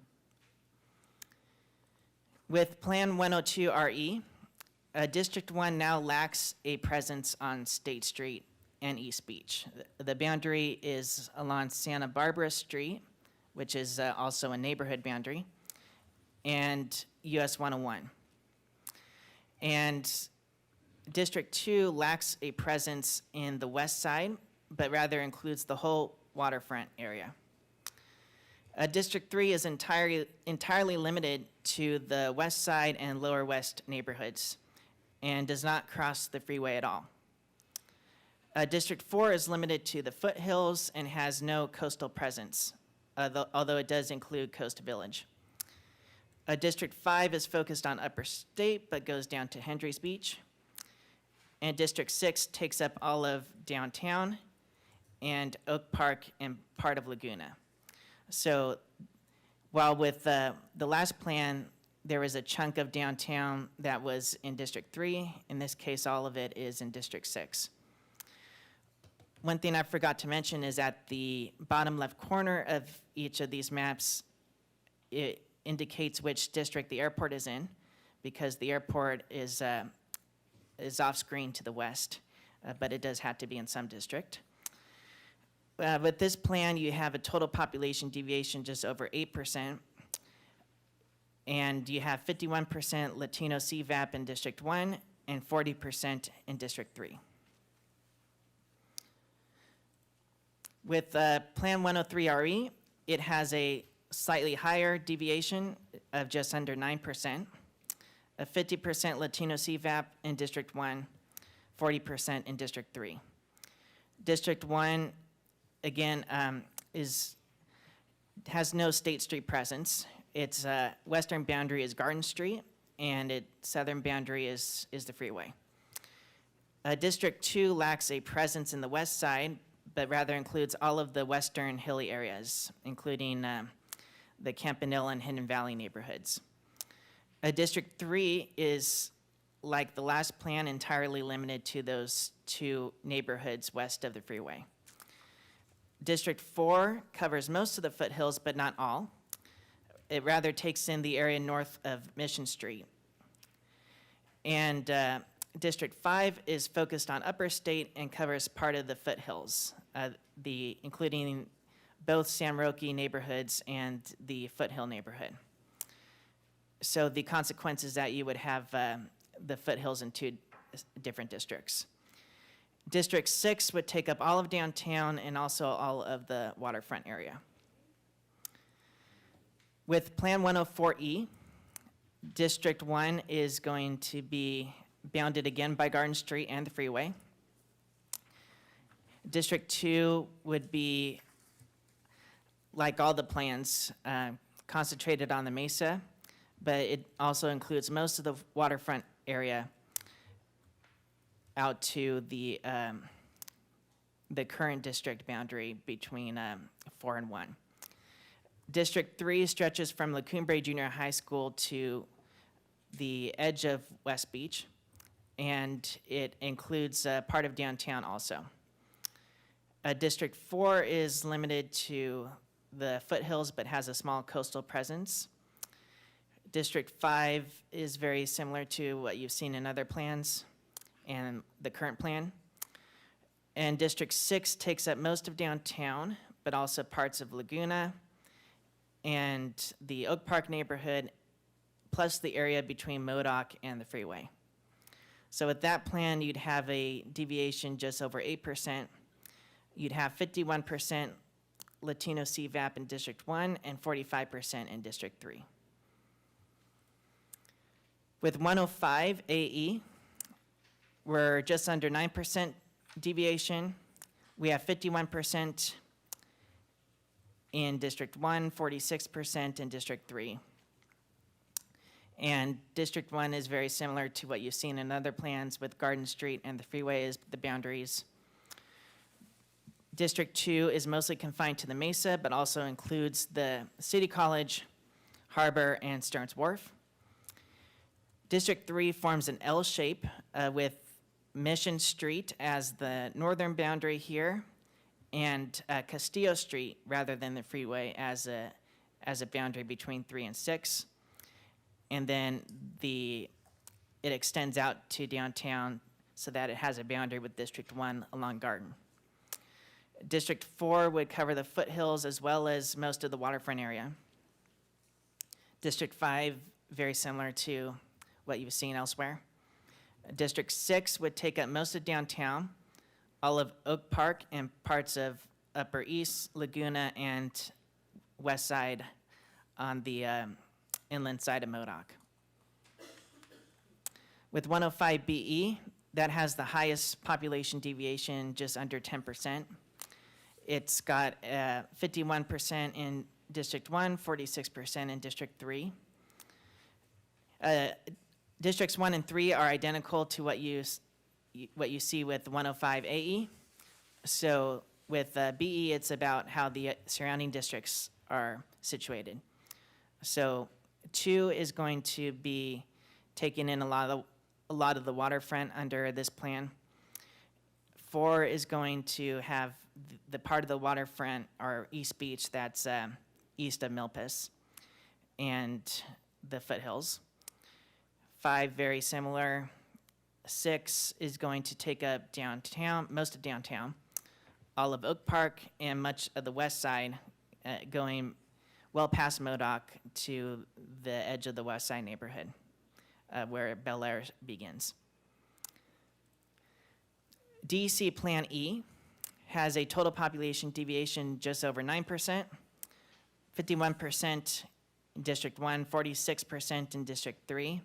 With Plan 102RE, District 1 now lacks a presence on State Street and East Beach. The boundary is along Santa Barbara Street, which is also a neighborhood boundary, and US 101. And District 2 lacks a presence in the west side, but rather includes the whole waterfront area. District 3 is entirely limited to the west side and lower west neighborhoods and does not cross the freeway at all. District 4 is limited to the foothills and has no coastal presence, although it does include Coast Village. District 5 is focused on Upper State but goes down to Hendry's Beach. And District 6 takes up all of downtown and Oak Park and part of Laguna. So while with the last plan, there was a chunk of downtown that was in District 3, in this case, all of it is in District 6. One thing I forgot to mention is at the bottom left corner of each of these maps, it indicates which district the airport is in, because the airport is off screen to the west, but it does have to be in some district. With this plan, you have a total population deviation just over 8%, and you have 51% Latino CVAP in District 1 and 40% in District 3. With Plan 103RE, it has a slightly higher deviation of just under 9%, a 50% Latino CVAP in District 1, 40% in District 3. District 1, again, has no State Street presence. Its western boundary is Garden Street, and its southern boundary is the freeway. District 2 lacks a presence in the west side, but rather includes all of the western hilly areas, including the Campanile and Hidden Valley neighborhoods. District 3 is, like the last plan, entirely limited to those two neighborhoods west of the freeway. District 4 covers most of the foothills, but not all. It rather takes in the area north of Mission Street. And District 5 is focused on Upper State and covers part of the foothills, including both San Roque neighborhoods and the Foothill neighborhood. So the consequence is that you would have the foothills in two different districts. District 6 would take up all of downtown and also all of the waterfront area. With Plan 104E, District 1 is going to be bounded again by Garden Street and the freeway. District 2 would be, like all the plans, concentrated on the Mesa, but it also includes most of the waterfront area out to the current district boundary between 4 and 1. District 3 stretches from La Cumbre Junior High School to the edge of West Beach, and it includes part of downtown also. District 4 is limited to the foothills but has a small coastal presence. District 5 is very similar to what you've seen in other plans and the current plan. And District 6 takes up most of downtown, but also parts of Laguna and the Oak Park neighborhood, plus the area between Modoc and the freeway. So with that plan, you'd have a deviation just over 8%. You'd have 51% Latino CVAP in District 1 and 45% in District 3. With 105 AE, we're just under 9% deviation. We have 51% in District 1, 46% in District 3. And District 1 is very similar to what you've seen in other plans with Garden Street and the freeway as the boundaries. District 2 is mostly confined to the Mesa, but also includes the City College, Harbor, and Stearns Wharf. District 3 forms an L shape with Mission Street as the northern boundary here, and Castillo Street, rather than the freeway, as a boundary between 3 and 6. And then it extends out to downtown so that it has a boundary with District 1 along Garden. District 4 would cover the foothills as well as most of the waterfront area. District 5, very similar to what you've seen elsewhere. District 6 would take up most of downtown, all of Oak Park, and parts of Upper East, Laguna, and West Side on the inland side of Modoc. With 105 BE, that has the highest population deviation, just under 10%. It's got 51% in District 1, 46% in District 3. Districts 1 and 3 are identical to what you see with 105 AE. So with BE, it's about how the surrounding districts are situated. So 2 is going to be taking in a lot of the waterfront under this plan. 4 is going to have the part of the waterfront, or East Beach, that's east of Milpas, and the foothills. 5, very similar. 6 is going to take up downtown, most of downtown, all of Oak Park, and much of the west side, going well past Modoc to the edge of the west side neighborhood, where Bel Air begins. DEC Plan E has a total population deviation just over 9%, 51% in District 1, 46% in District 3.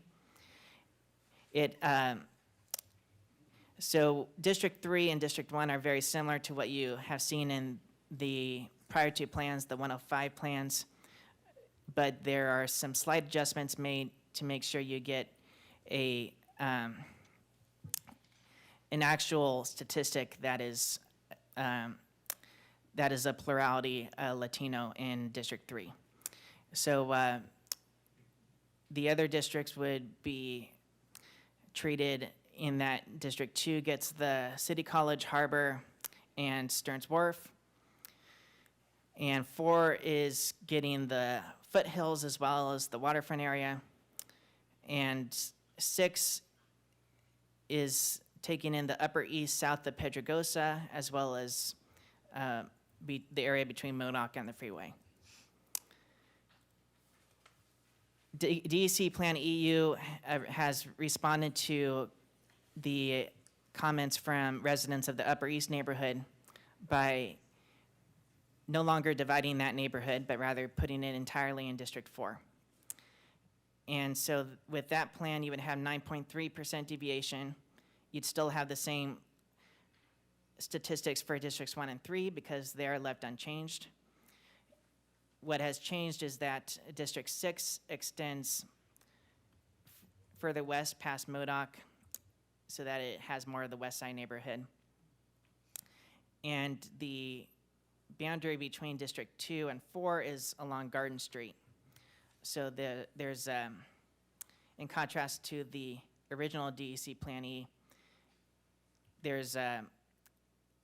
So District 3 and District 1 are very similar to what you have seen in the prior two plans, the 105 plans, but there are some slight adjustments made to make sure you get an actual statistic that is a plurality Latino in District 3. So the other districts would be treated in that District 2 gets the City College, Harbor, and Stearns Wharf. And 4 is getting the foothills as well as the waterfront area. And 6 is taking in the Upper East, south of Pedregosa, as well as the area between Modoc and the freeway. DEC Plan EU has responded to the comments from residents of the Upper East neighborhood by no longer dividing that neighborhood, but rather putting it entirely in District 4. And so with that plan, you would have 9.3% deviation. You'd still have the same statistics for Districts 1 and 3 because they're left unchanged. What has changed is that District 6 extends further west past Modoc so that it has more of the west side neighborhood. And the boundary between District 2 and 4 is along Garden Street. So there's, in contrast to the original DEC Plan E, there's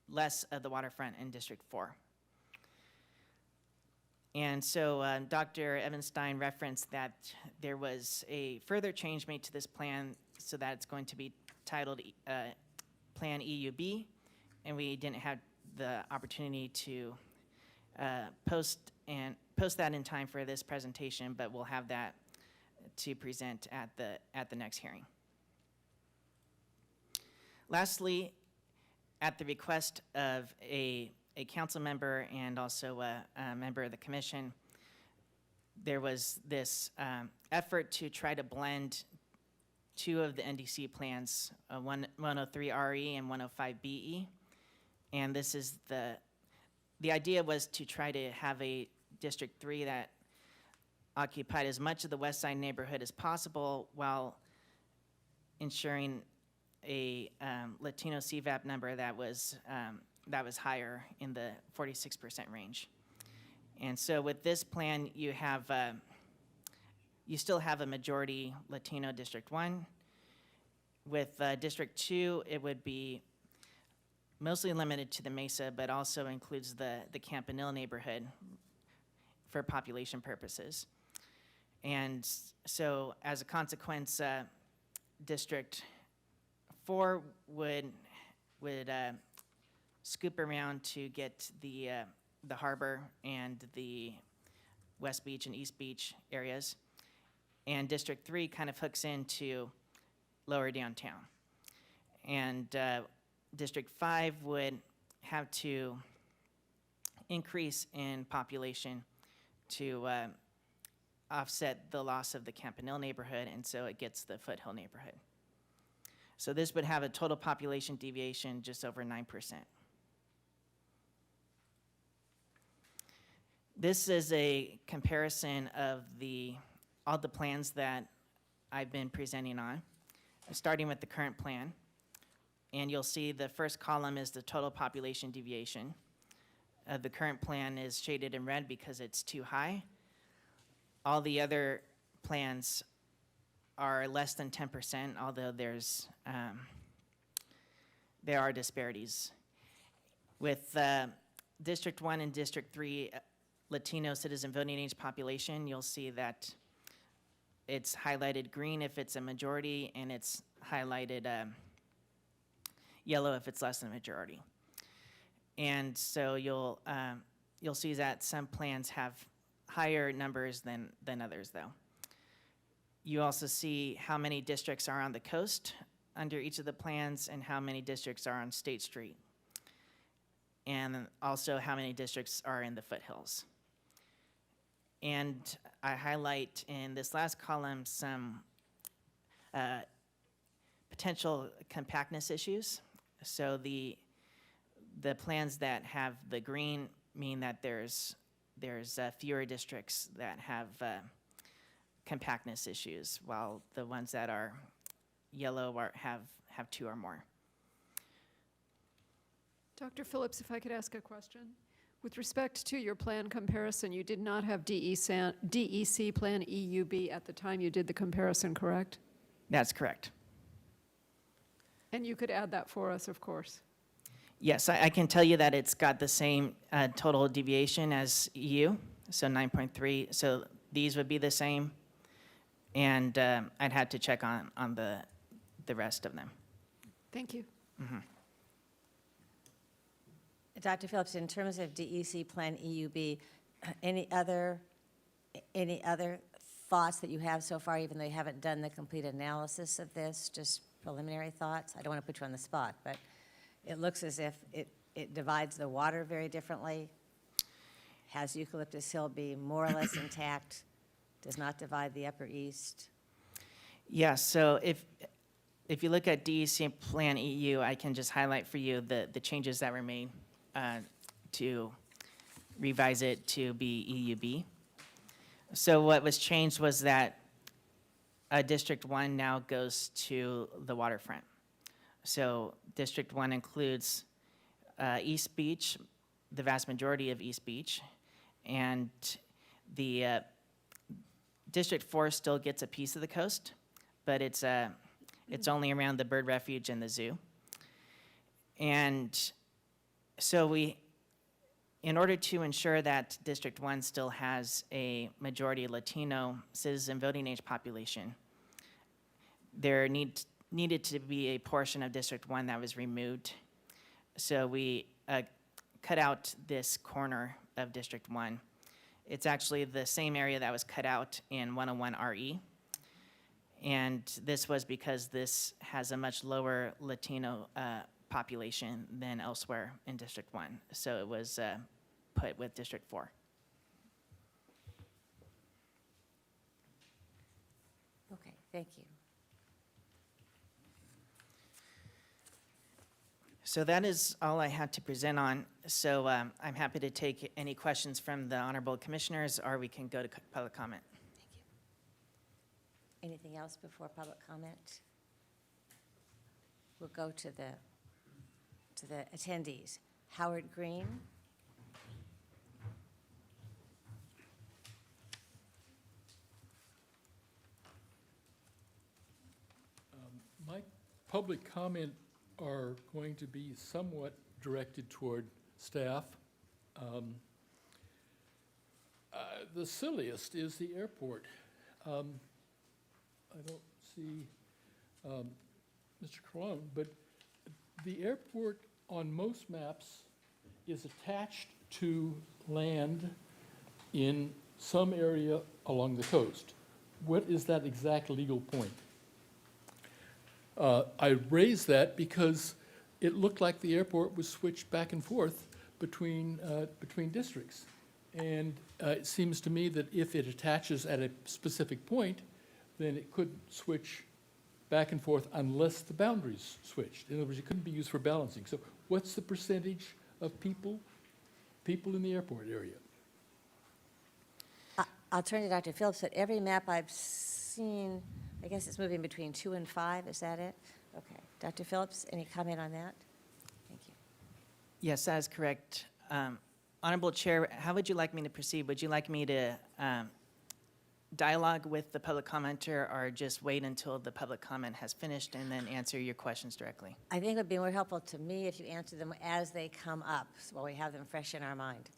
less of the waterfront in District 4. And so Dr. Ebenstein referenced that there was a further change made to this plan so that it's going to be titled Plan EUB, and we didn't have the opportunity to post that in time for this presentation, but we'll have that to present at the next hearing. Lastly, at the request of a council member and also a member of the commission, there was this effort to try to blend two of the NDC plans, 103RE and 105BE. And this is the idea was to try to have a District 3 that occupied as much of the west side neighborhood as possible while ensuring a Latino CVAP number that was higher in the 46% range. And so with this plan, you still have a majority Latino District 1. With District 2, it would be mostly limited to the Mesa, but also includes the Campanile neighborhood for population purposes. And so as a consequence, District 4 would scoop around to get the harbor and the West Beach and East Beach areas. And District 3 kind of hooks into lower downtown. And District 5 would have to increase in population to offset the loss of the Campanile neighborhood, and so it gets the Foothill neighborhood. So this would have a total population deviation just over 9%. This is a comparison of all the plans that I've been presenting on, starting with the current plan. And you'll see the first column is the total population deviation. The current plan is shaded in red because it's too high. All the other plans are less than 10%, although there are disparities. With District 1 and District 3 Latino citizen voting age population, you'll see that it's highlighted green if it's a majority, and it's highlighted yellow if it's less than a majority. And so you'll see that some plans have higher numbers than others, though. You also see how many districts are on the coast under each of the plans and how many districts are on State Street, and also how many districts are in the foothills. And I highlight in this last column some potential compactness issues. So the plans that have the green mean that there's fewer districts that have compactness issues, while the ones that are yellow have two or more. Dr. Phillips, if I could ask a question. With respect to your plan comparison, you did not have DEC plan EUB at the time you did the comparison, correct? That's correct. And you could add that for us, of course. Yes, I can tell you that it's got the same total deviation as EU, so 9.3. So these would be the same, and I'd have to check on the rest of them. Thank you. Mm-hmm. Dr. Phillips, in terms of DEC Plan EUB, any other thoughts that you have so far, even though you haven't done the complete analysis of this, just preliminary thoughts? I don't want to put you on the spot, but it looks as if it divides the water very differently, has Eucalyptus Hill be more or less intact, does not divide the Upper East. Yeah, so if you look at DEC Plan EU, I can just highlight for you the changes that were made to revise it to be EUB. So what was changed was that District 1 now goes to the waterfront. So District 1 includes East Beach, the vast majority of East Beach, and the District 4 still gets a piece of the coast, but it's only around the bird refuge and the zoo. And so in order to ensure that District 1 still has a majority Latino citizen voting age population, there needed to be a portion of District 1 that was removed. So we cut out this corner of District 1. It's actually the same area that was cut out in 101 RE. And this was because this has a much lower Latino population than elsewhere in District 1. So it was put with District 4. Okay, thank you. So that is all I had to present on. So I'm happy to take any questions from the honorable commissioners, or we can go to public comment. Thank you. Anything else before public comment? We'll go to the attendees. Howard Green. My public comment are going to be somewhat directed toward staff. The silliest is the airport. I don't see Mr. Colon, but the airport on most maps is attached to land in some area along the coast. What is that exact legal point? I raised that because it looked like the airport was switched back and forth between districts. And it seems to me that if it attaches at a specific point, then it could switch back and forth unless the boundaries switched. In other words, it couldn't be used for balancing. So what's the percentage of people in the airport area? I'll turn to Dr. Phillips, but every map I've seen, I guess it's moving between 2 and 5, is that it? Okay. Dr. Phillips, any comment on that? Thank you. Yes, that is correct. Honorable Chair, how would you like me to proceed? Would you like me to dialogue with the public commenter or just wait until the public comment has finished and then answer your questions directly? I think it would be more helpful to me if you answer them as they come up, while we have them fresh in our mind.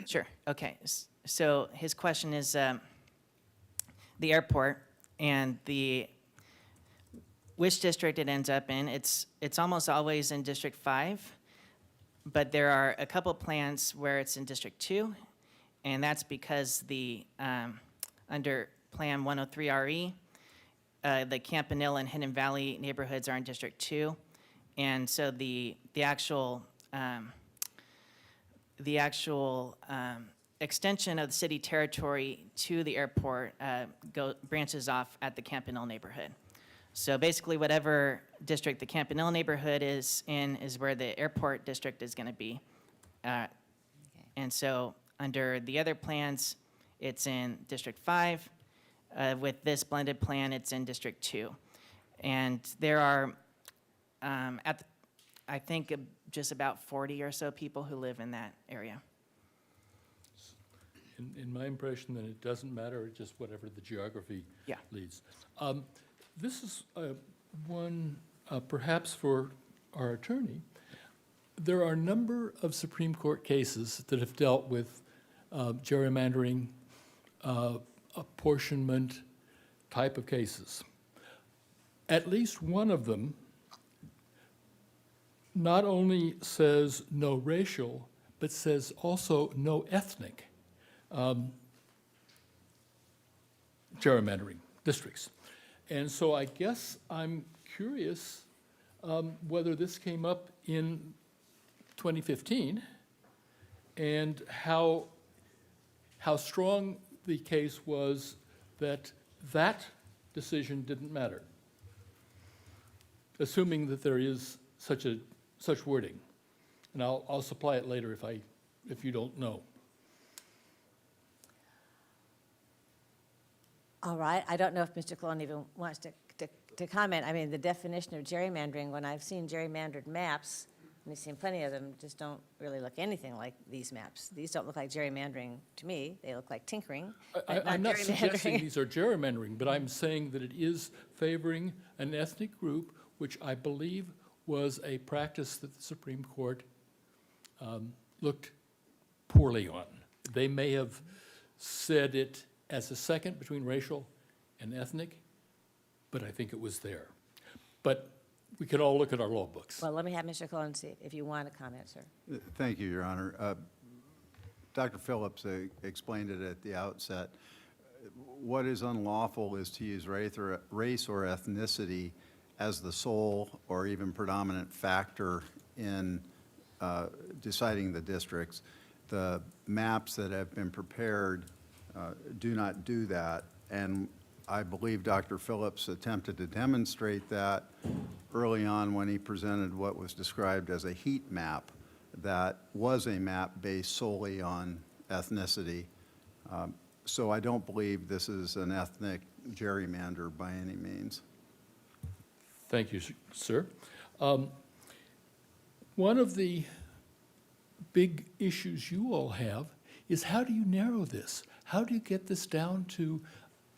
Sure, okay. So his question is the airport and which district it ends up in. It's almost always in District 5, but there are a couple plans where it's in District 2, and that's because under Plan 103RE, the Campanile and Hidden Valley neighborhoods are in District 2, and so the actual extension of the city territory to the airport branches off at the Campanile neighborhood. So basically, whatever district the Campanile neighborhood is in is where the airport district is going to be. And so under the other plans, it's in District 5. With this blended plan, it's in District 2. And there are, I think, just about 40 or so people who live in that area. In my impression, then it doesn't matter, it's just whatever the geography Yeah. leads. This is one, perhaps for our attorney. There are a number of Supreme Court cases that have dealt with gerrymandering, apportionment type of cases. At least one of them not only says no racial, but says also no ethnic gerrymandering districts. And so I guess I'm curious whether this came up in 2015 and how strong the case was that that decision didn't matter, assuming that there is such wording. And I'll supply it later if you don't know. All right, I don't know if Mr. Colon even wants to comment. I mean, the definition of gerrymandering, when I've seen gerrymandered maps, and I've seen plenty of them, just don't really look anything like these maps. These don't look like gerrymandering to me. They look like tinkering, but I'm not gerrymandering. suggesting these are gerrymandering, but I'm saying that it is favoring an ethnic group, which I believe was a practice that the Supreme Court looked poorly on. They may have said it as a second between racial and ethnic, but I think it was there. But we can all look at our law books. Well, let me have Mr. Colon see if you want to comment, sir. Thank you, Your Honor. Dr. Phillips explained it at the outset. What is unlawful is to use race or ethnicity as the sole or even predominant factor in deciding the districts. The maps that have been prepared do not do that, and I believe Dr. Phillips attempted to demonstrate that early on when he presented what was described as a heat map that was a map based solely on ethnicity. So I don't believe this is an ethnic gerrymander by any means. Thank you, sir. One of the big issues you all have is how do you narrow this? How do you get this down to,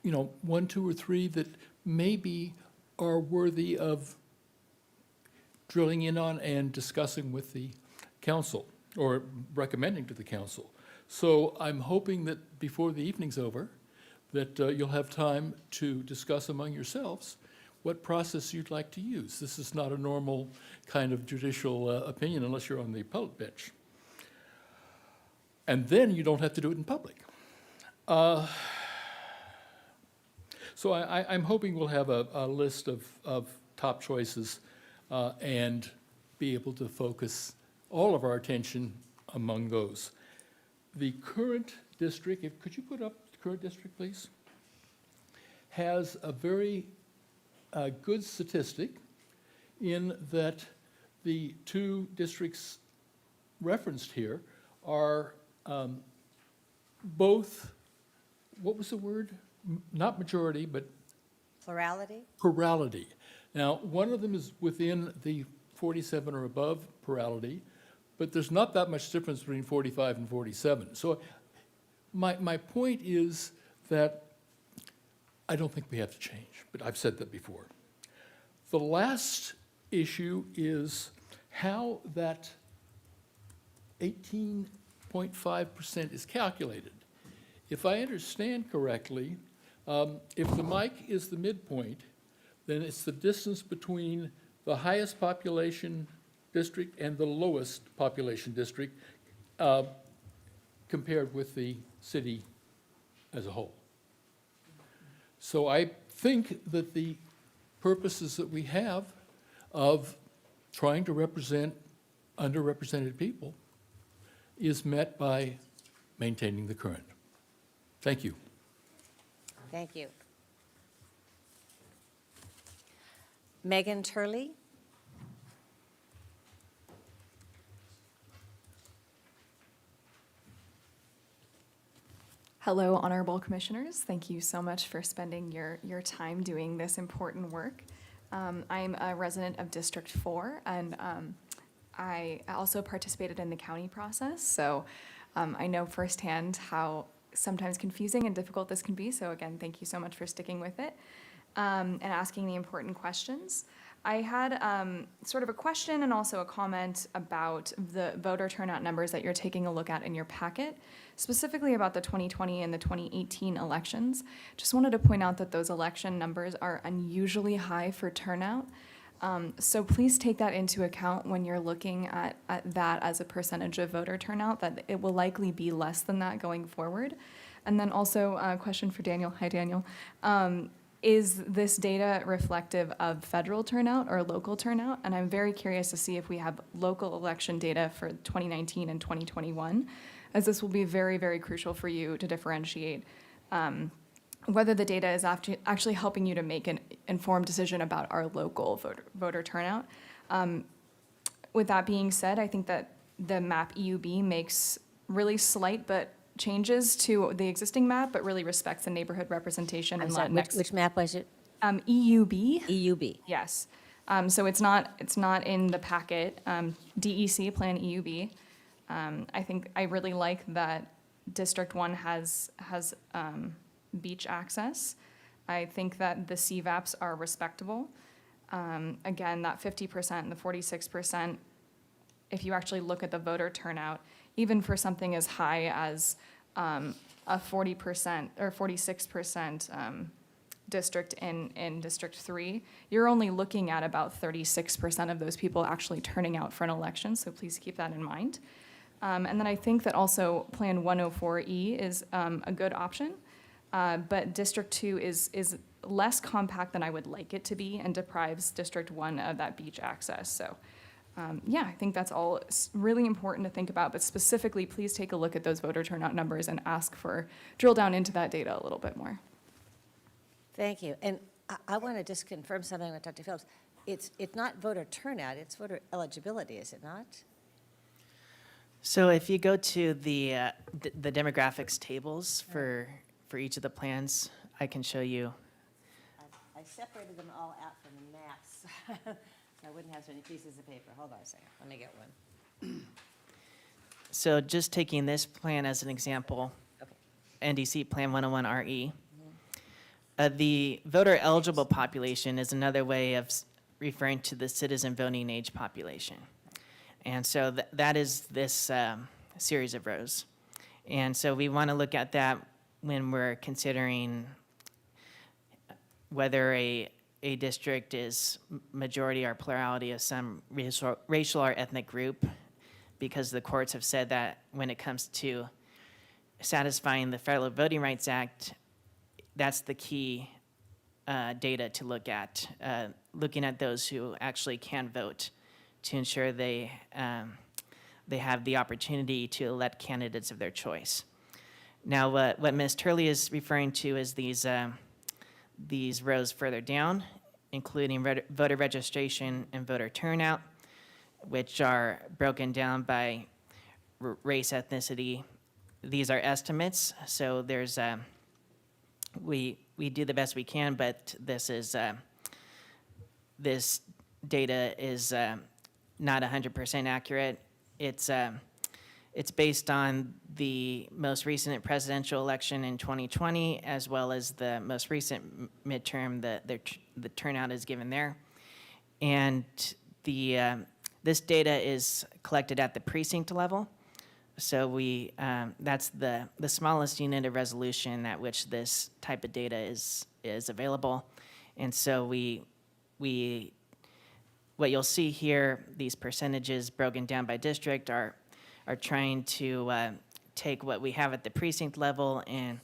1, 2, or 3 that maybe are worthy of drilling in on and discussing with the council or recommending to the council? So I'm hoping that before the evening's over, that you'll have time to discuss among yourselves what process you'd like to use. This is not a normal kind of judicial opinion unless you're on the appellate bench. And then you don't have to do it in public. So I'm hoping we'll have a list of top choices and be able to focus all of our attention among those. The current district, could you put up the current district, please? Has a very good statistic in that the two districts referenced here are both, what was the word? Not majority, but Plurality? plurality. Now, one of them is within the 47 or above plurality, but there's not that much difference between 45 and 47. So my point is that I don't think we have to change, but I've said that before. The last issue is how that 18.5% is calculated. If I understand correctly, if the mic is the midpoint, then it's the distance between the highest population district and the lowest population district compared with the city as a whole. So I think that the purposes that we have of trying to represent underrepresented people is met by maintaining the current. Thank you. Thank you. Megan Turley? Hello, honorable commissioners. Thank you so much for spending your time doing this important work. I'm a resident of District 4, and I also participated in the county process, so I know firsthand how sometimes confusing and difficult this can be. So again, thank you so much for sticking with it and asking the important questions. I had sort of a question and also a comment about the voter turnout numbers that you're taking a look at in your packet, specifically about the 2020 and the 2018 elections. Just wanted to point out that those election numbers are unusually high for turnout. So please take that into account when you're looking at that as a percentage of voter turnout, that it will likely be less than that going forward. And then also a question for Daniel. Hi, Daniel. Is this data reflective of federal turnout or local turnout? And I'm very curious to see if we have local election data for 2019 and 2021, as this will be very, very crucial for you to differentiate whether the data is actually helping you to make an informed decision about our local voter turnout. With that being said, I think that the map EUB makes really slight but changes to the existing map, but really respects the neighborhood representation I'm and sorry, Latinx. which map was it? EUB. EUB. Yes. So it's not in the packet. DEC Plan EUB. I think I really like that District 1 has beach access. I think that the CVAPs are respectable. Again, that 50% and the 46%, if you actually look at the voter turnout, even for something as high as a 40% or 46% district in District 3, you're only looking at about 36% of those people actually turning out for an election, so please keep that in mind. And then I think that also Plan 104E is a good option, but District 2 is less compact than I would like it to be and deprives District 1 of that beach access. So yeah, I think that's all really important to think about, but specifically, please take a look at those voter turnout numbers and drill down into that data a little bit more. Thank you. And I want to just confirm something with Dr. Phillips. It's not voter turnout, it's voter eligibility, is it not? So if you go to the demographics tables for each of the plans, I can show you. I separated them all out from the maps, so I wouldn't have so many pieces of paper. Hold on a second, let me get one. So just taking this plan as an example, Okay. NDC Plan 101RE, the voter eligible population is another way of referring to the citizen voting age population. And so that is this series of rows. And so we want to look at that when we're considering whether a district is majority or plurality of some racial or ethnic group, because the courts have said that when it comes to satisfying the Federal Voting Rights Act, that's the key data to look at, looking at those who actually can vote to ensure they have the opportunity to elect candidates of their choice. Now, what Ms. Turley is referring to is these rows further down, including voter registration and voter turnout, which are broken down by race, ethnicity. These are estimates, so there's we do the best we can, but this data is not 100% accurate. It's based on the most recent presidential election in 2020, as well as the most recent midterm. The turnout is given there, and this data is collected at the precinct level. So that's the smallest unit of resolution at which this type of data is available. And so what you'll see here, these percentages broken down by district are trying to take what we have at the precinct level and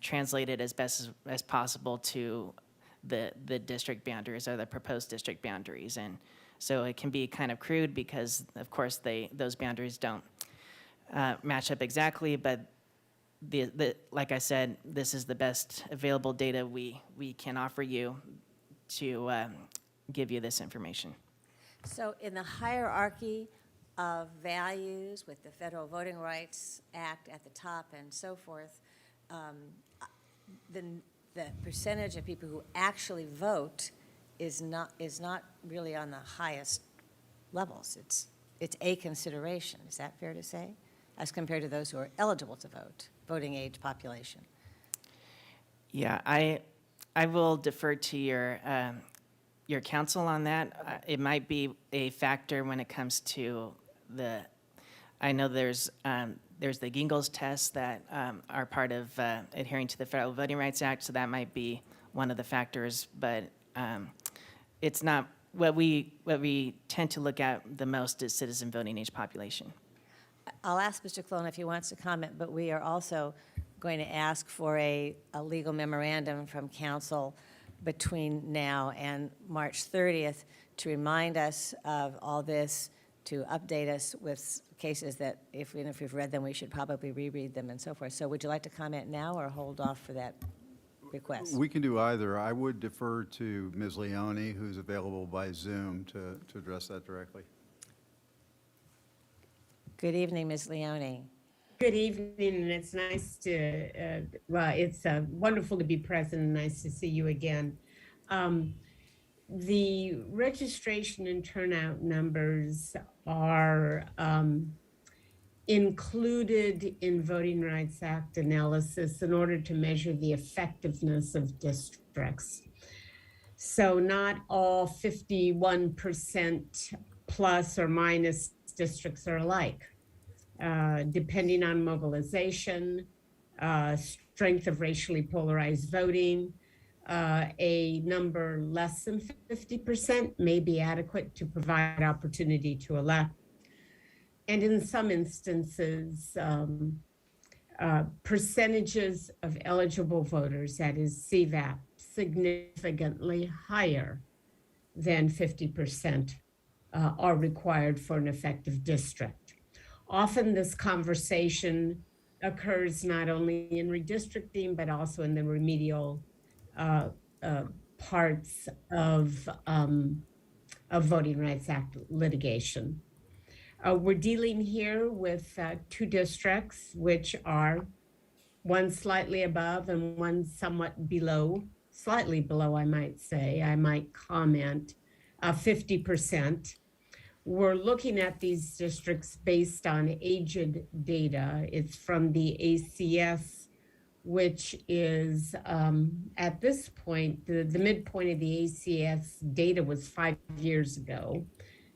translate it as best as possible to the district boundaries or the proposed district boundaries. And so it can be kind of crude because, of course, those boundaries don't match up exactly, but like I said, this is the best available data we can offer you to give you this information. So in the hierarchy of values with the Federal Voting Rights Act at the top and so forth, the percentage of people who actually vote is not really on the highest levels. It's a consideration. Is that fair to say? As compared to those who are eligible to vote, voting age population. Yeah, I will defer to your counsel on that. It might be a factor when it comes to I know there's the Gingell's tests that are part of adhering to the Federal Voting Rights Act, so that might be one of the factors, but it's not, what we tend to look at the most is citizen voting age population. I'll ask Mr. Clone if he wants to comment, but we are also going to ask for a legal memorandum from council between now and March 30th to remind us of all this, to update us with cases that if we've read them, we should probably reread them and so forth. So would you like to comment now or hold off for that request? We can do either. I would defer to Ms. Leone, who's available by Zoom, to address that directly. Good evening, Ms. Leone. Good evening, and it's nice to, it's wonderful to be present and nice to see you again. The registration and turnout numbers are included in Voting Rights Act analysis in order to measure the effectiveness of districts. So not all 51% plus or minus districts are alike. Depending on mobilization, strength of racially polarized voting, a number less than 50% may be adequate to provide opportunity to elect. And in some instances, percentages of eligible voters, that is CVAP, significantly higher than 50% are required for an effective district. Often this conversation occurs not only in redistricting, but also in the remedial parts of Voting Rights Act litigation. We're dealing here with two districts, which are one slightly above and one somewhat below, slightly below, I might say, I might comment, 50%. We're looking at these districts based on aged data. It's from the ACS, which is at this point, the midpoint of the ACS data was 5 years ago.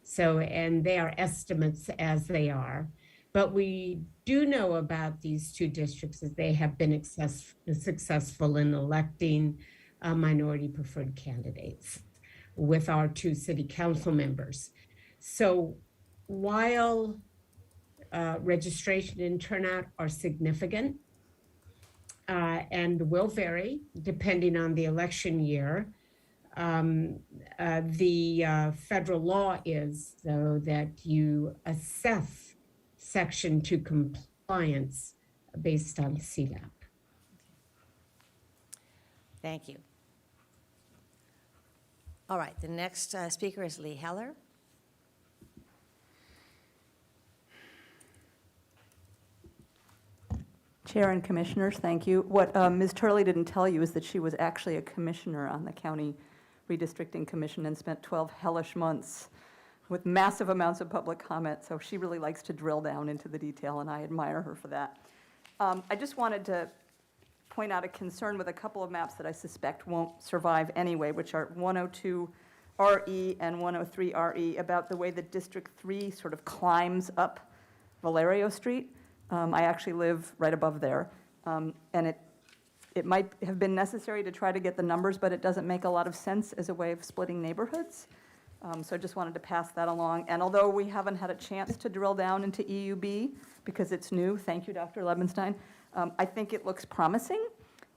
So, and they are estimates as they are. But we do know about these two districts as they have been successful in electing minority preferred candidates with our two city council members. So while registration and turnout are significant, and will vary depending on the election year. The federal law is, though, that you assess Section 2 compliance based on CVAP. Thank you. All right, the next speaker is Lee Heller. Chair and Commissioners, thank you. What Ms. Turley didn't tell you is that she was actually a commissioner on the County Redistricting Commission and spent 12 hellish months with massive amounts of public comment, so she really likes to drill down into the detail, and I admire her for that. I just wanted to point out a concern with a couple of maps that I suspect won't survive anyway, which are 102 RE and 103 RE, about the way that District 3 sort of climbs up Valerio Street. I actually live right above there, and it might have been necessary to try to get the numbers, but it doesn't make a lot of sense as a way of splitting neighborhoods. So I just wanted to pass that along. And although we haven't had a chance to drill down into EUB because it's new, thank you, Dr. Lebenstein, I think it looks promising,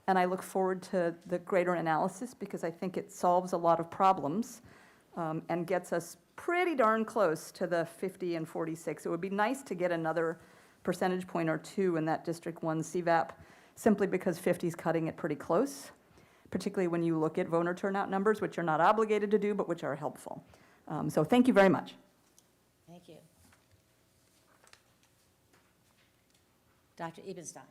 and I look forward to the greater analysis because I think it solves a lot of problems and gets us pretty darn close to the 50 and 46. It would be nice to get another percentage point or two in that District 1 CVAP, simply because 50 is cutting it pretty close, particularly when you look at voter turnout numbers, which you're not obligated to do, but which are helpful. So thank you very much. Thank you. Dr. Ebenstein.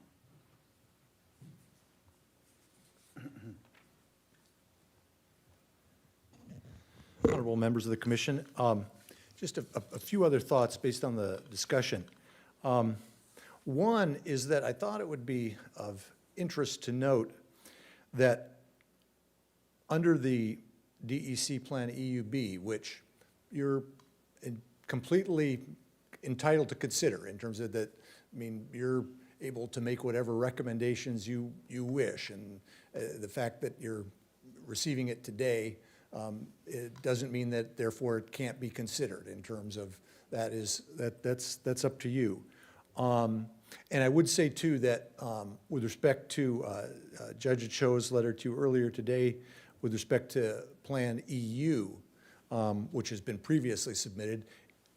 Honorable members of the commission, just a few other thoughts based on the discussion. One is that I thought it would be of interest to note that under the DEC Plan EUB, which you're completely entitled to consider in terms of that, I mean, you're able to make whatever recommendations you wish, and the fact that you're receiving it today, it doesn't mean that therefore it can't be considered in terms of that's up to you. And I would say too that with respect to Judge Ochoa's letter to you earlier today, with respect to Plan EU, which has been previously submitted,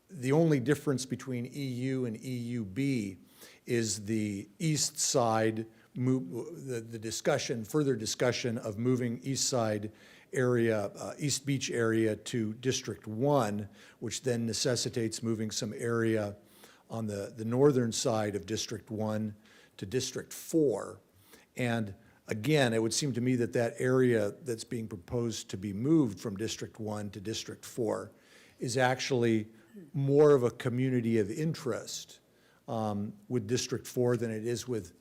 the only difference between EU and EUB is the east side, the discussion, further discussion of moving east side area, East Beach area to District 1, which then necessitates moving some area on the northern side of District 1 to District 4. And again, it would seem to me that that area that's being proposed to be moved from District 1 to District 4 is actually more of a community of interest with District 4 than it is with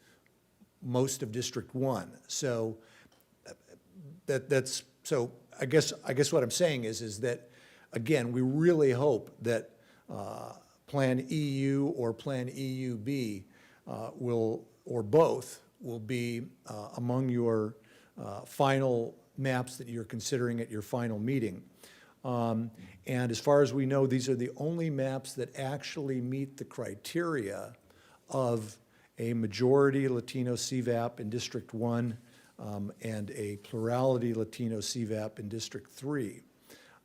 most of District 1. So so I guess what I'm saying is that, again, we really hope that Plan EU or Plan EUB will, or both, will be among your final maps that you're considering at your final meeting. And as far as we know, these are the only maps that actually meet the criteria of a majority Latino CVAP in District 1 and a plurality Latino CVAP in District 3.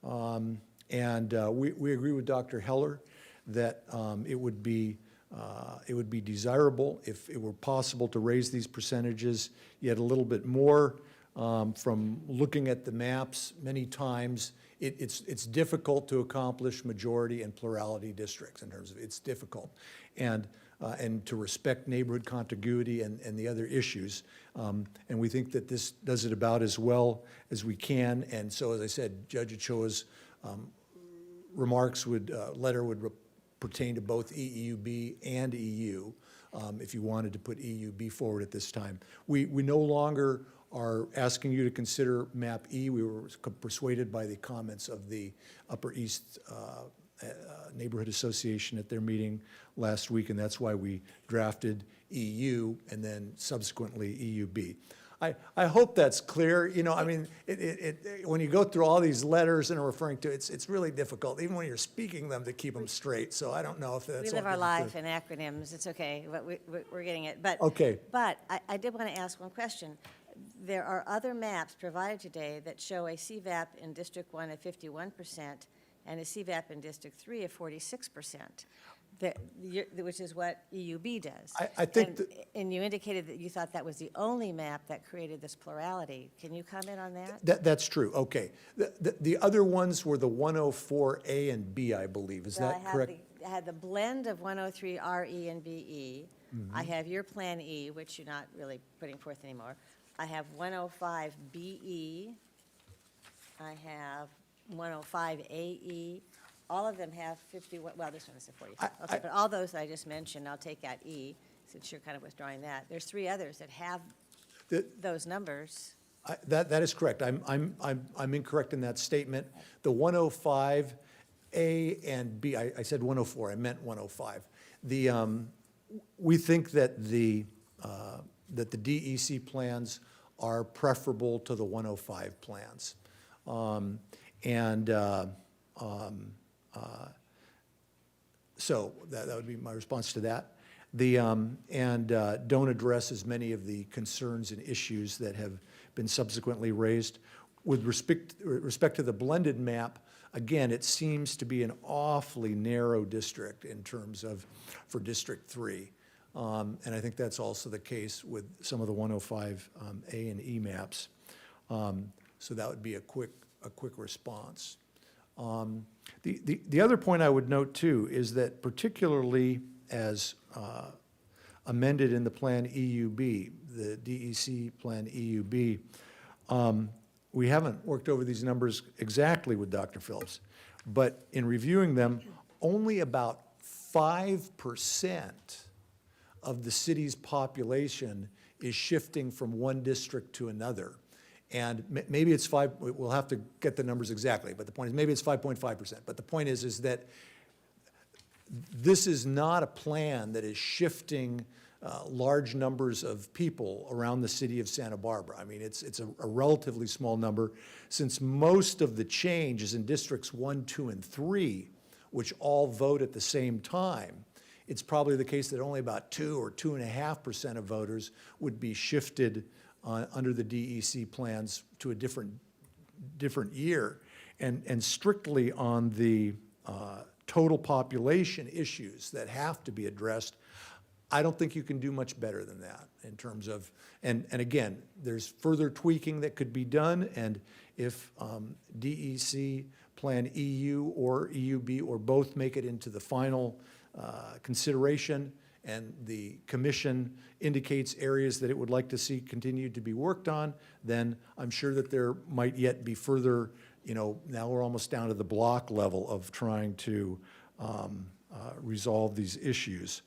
We agree with Dr. Heller that it would be desirable if it were possible to raise these percentages yet a little bit more. From looking at the maps many times, it's difficult to accomplish majority and plurality districts in terms of it's difficult. And to respect neighborhood contiguity and the other issues. And we think that this does it about as well as we can. And so, as I said, Judge Ochoa's letter would pertain to both EUB and EU if you wanted to put EUB forward at this time. We no longer are asking you to consider Map E. We were persuaded by the comments of the Upper East Neighborhood Association at their meeting last week, and that's why we drafted EU and then subsequently EUB. I hope that's clear. You know, I mean, when you go through all these letters and are referring to, it's really difficult, even when you're speaking them, to keep them straight. So I don't know if that's We all live our good. life in acronyms, it's okay, but we're getting it. But Okay. But I did want to ask one question. There are other maps provided today that show a CVAP in District 1 of 51% and a CVAP in District 3 of 46%, which is what EUB does. I think And you indicated that you thought that was the only map that created this plurality. Can you comment on that? That's true, okay. The other ones were the 104A and B, I believe, is that correct? I had the blend of 103 RE and BE. Mm-hmm. I have your Plan E, which you're not really putting forth anymore. I have 105 BE. I have 105 AE. All of them have 51, well, this one is a 45. Okay, but all those that I just mentioned, I'll take out E, since you're kind of withdrawing that. There's 3 others that have those numbers. That is correct. I'm incorrect in that statement. The 105A and B, I said 104, I meant 105. We think that the DEC plans are preferable to the 105 plans. So that would be my response to that. Don't address as many of the concerns and issues that have been subsequently raised. With respect to the blended map, again, it seems to be an awfully narrow district in terms of, for District 3. And I think that's also the case with some of the 105 A and E maps. So that would be a quick response. The other point I would note too is that particularly as amended in the Plan EUB, the DEC Plan EUB, we haven't worked over these numbers exactly with Dr. Phillips, but in reviewing them, only about 5% of the city's population is shifting from one district to another. And maybe it's 5, we'll have to get the numbers exactly, but the point is, maybe it's 5.5%. But the point is that this is not a plan that is shifting large numbers of people around the city of Santa Barbara. I mean, it's a relatively small number, since most of the change is in districts 1, 2, and 3, which all vote at the same time. It's probably the case that only about 2 or 2.5% of voters would be shifted under the DEC plans to a different year. And strictly on the total population issues that have to be addressed, I don't think you can do much better than that in terms of, and again, there's further tweaking that could be done, and if DEC Plan EU or EUB or both make it into the final consideration, and the commission indicates areas that it would like to see continued to be worked on, then I'm sure that there might yet be further, now we're almost down to the block level of trying to resolve these issues.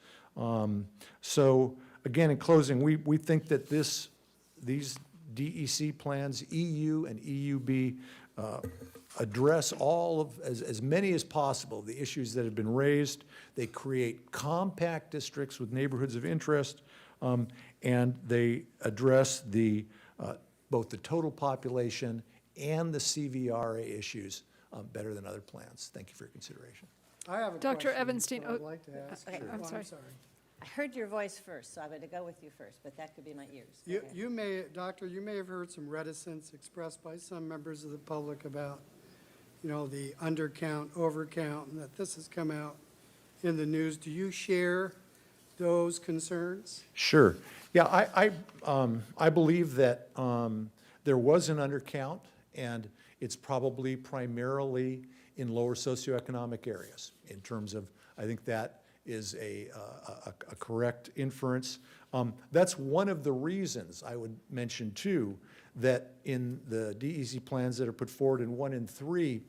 So again, in closing, we think that these DEC plans, EU and EUB, address all of, as many as possible, the issues that have been raised. They create compact districts with neighborhoods of interest, and they address both the total population and the CVRA issues better than other plans. Thank you for your consideration. I have a Dr. question Ebenstein, that I'd like to ask. Okay, I'm sorry. I heard your voice first, so I'm going to go with you first, but that could be my ears. You may, Doctor, you may have heard some reticence expressed by some members of the public about, the undercount, overcount, and that this has come out in the news. Do you share those concerns? Sure. Yeah, I believe that there was an undercount, and it's probably primarily in lower socioeconomic areas in terms of, I think that is a correct inference. That's one of the reasons I would mention too, that in the DEC plans that are put forward in 1 and 3,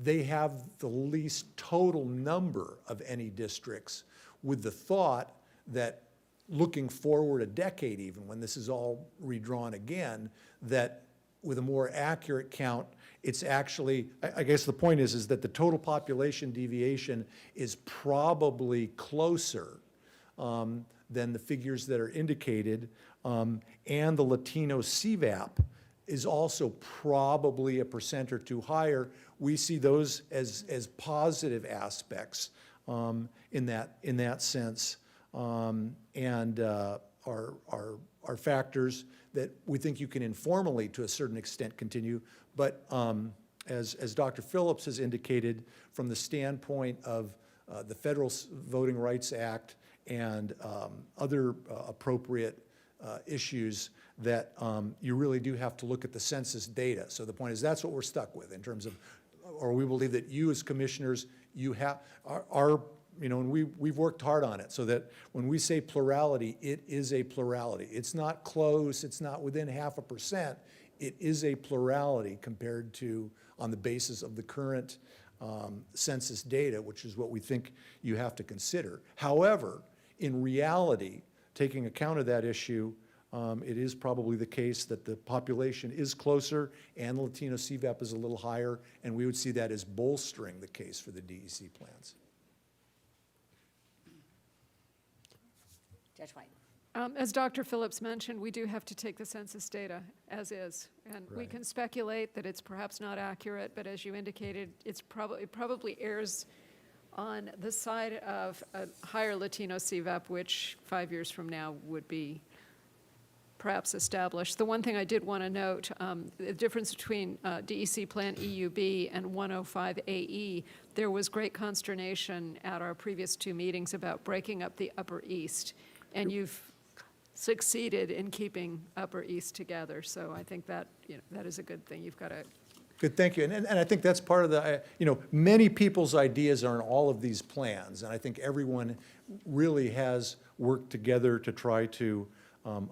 they have the least total number of any districts, with the thought that looking forward a decade even, when this is all redrawn again, that with a more accurate count, it's actually, I guess the point is that the total population deviation is probably closer than the figures that are indicated. and the Latino CVAP is also probably a % or two higher. We see those as positive aspects in that sense, and are factors that we think you can informally, to a certain extent, continue. But as Dr. Phillips has indicated, from the standpoint of the Federal Voting Rights Act and other appropriate issues, that you really do have to look at the census data. So the point is, that's what we're stuck with in terms of, or we believe that you as commissioners, you have, you know, and we've worked hard on it so that when we say plurality, it is a plurality. It's not close, it's not within 0.5%. It is a plurality compared to, on the basis of the current census data, which is what we think you have to consider. However, in reality, taking account of that issue, it is probably the case that the population is closer and the Latino CVAP is a little higher, and we would see that as bolstering the case for the DEC plans. Judge White. As Dr. Phillips mentioned, we do have to take the census data as is. And we Right. can speculate that it's perhaps not accurate, but as you indicated, it probably errs on the side of a higher Latino CVAP, which 5 years from now would be perhaps established. The one thing I did want to note, the difference between DEC Plan EUB and 105 AE, there was great consternation at our previous two meetings about breaking up the Upper East, and you've succeeded in keeping Upper East together. So I think that, you know, that is a good thing. You've got to. Good, thank you. And I think that's part of the, you know, many people's ideas are in all of these plans, and I think everyone really has worked together to try to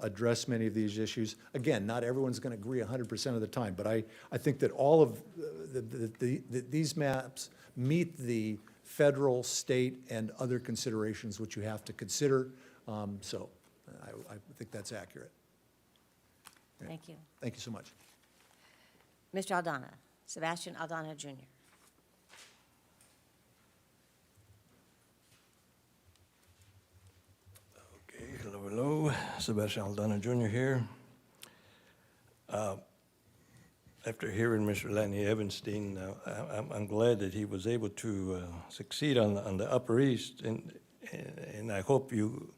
address many of these issues. Again, not everyone's going to agree 100% of the time, but I think that all of these maps meet the federal, state, and other considerations which you have to consider. So I think that's accurate. Thank you. Thank you so much. Mr. Aldana, Sebastian Aldana Jr. Okay, hello, Sebastian Aldana Jr. here. After hearing Mr. Lanny Evanstein, I'm glad that he was able to succeed on the Upper East, and I hope you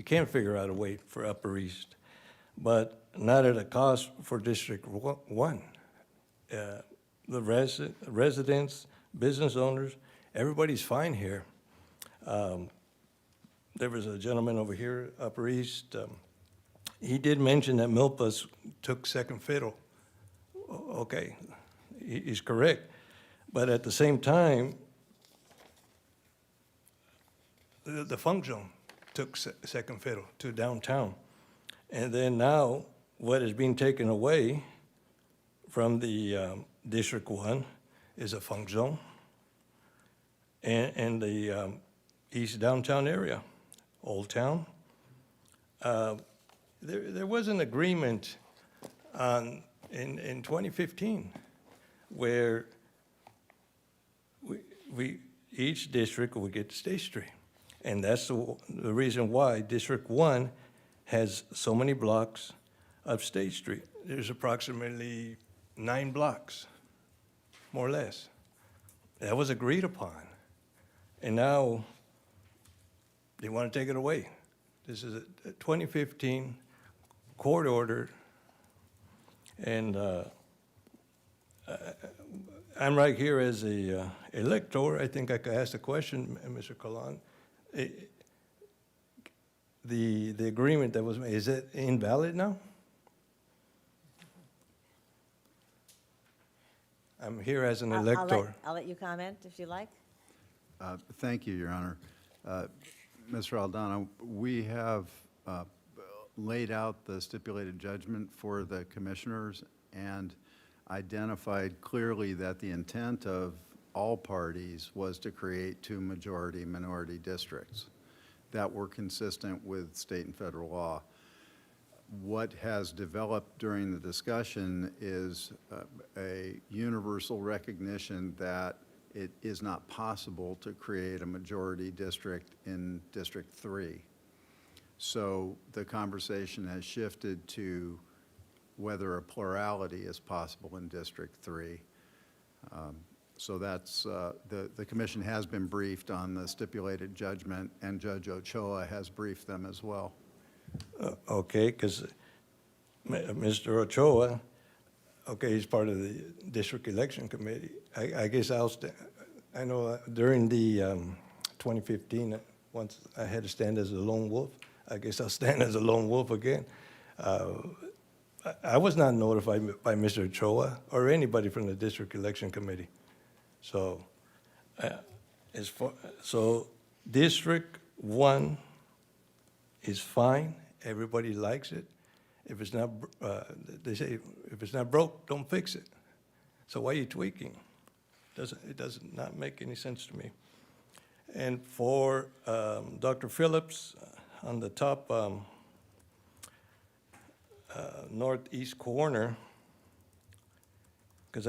can figure out a way for Upper East, but not at a cost for District 1. The residents, business owners, everybody's fine here. There was a gentleman over here, Upper East, he did mention that Milpas took second fiddle. Okay, he's correct. But at the same time, the Funk Zone took second fiddle to downtown. And then now, what is being taken away from the District 1 is a Funk Zone and the East Downtown area, Old Town. There was an agreement in 2015 where each district would get State Street. And that's the reason why District 1 has so many blocks of State Street. There's approximately 9 blocks, more or less. That was agreed upon. And now they want to take it away. This is a 2015 court order. And I'm right here as a elector. I think I could ask the question, Mr. Kalan. The agreement that was made, is it invalid now? I'm here as an elector. I'll let you comment if you like. Thank you, Your Honor. Mr. Aldana, we have laid out the stipulated judgment for the commissioners and identified clearly that the intent of all parties was to create 2 majority-minority districts that were consistent with state and federal law. What has developed during the discussion is a universal recognition that it is not possible to create a majority district in District 3. So the conversation has shifted to whether a plurality is possible in District 3. So that's, the commission has been briefed on the stipulated judgment, and Judge Ochoa has briefed them as well. Okay, because Mr. Ochoa, okay, he's part of the district election committee. I guess I know during the 2015, once I had to stand as a lone wolf. I guess I'll stand as a lone wolf again. I was not notified by Mr. Ochoa or anybody from the district election committee. So, so District 1 is fine. Everybody likes it. If it's not, they say, if it's not broke, don't fix it. So why are you tweaking? It does not make any sense to me. And for Dr. Phillips, on the top northeast corner, because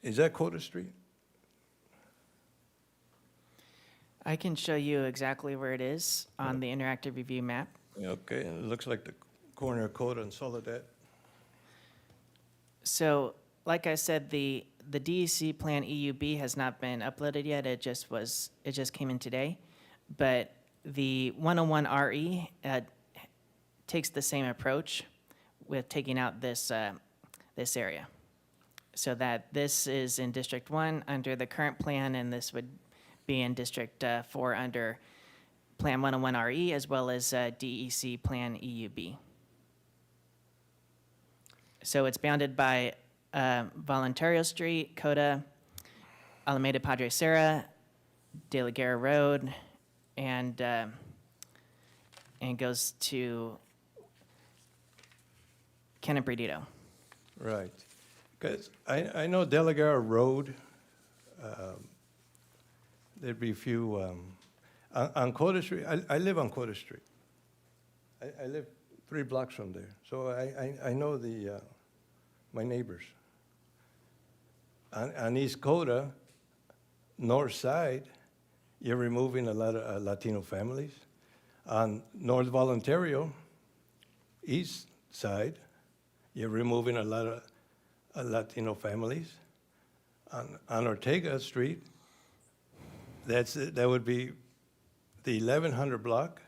is that Coda Street? I can show you exactly where it is on the interactive review map. Okay, it looks like the corner of Coda and Soledad. So, like I said, the DEC plan EUB has not been uploaded yet. It just came in today. But the 101RE takes the same approach with taking out this area. So that this is in District 1 under the current plan, and this would be in District 4 under Plan 101RE, as well as DEC Plan EUB. So it's bounded by Voluntario Street, Coda, Alameda Padre Serra, De La Guerra Road, and goes to Canabredito. Right. Because I know De La Guerra Road, there'd be a few, on Coda Street, I live on Coda Street. I live 3 blocks from there, so I know my neighbors. On East Coda, north side, you're removing a lot of Latino families. On North Voluntario, east side, you're removing a lot of Latino families. On Ortega Street, that would be the 1100 block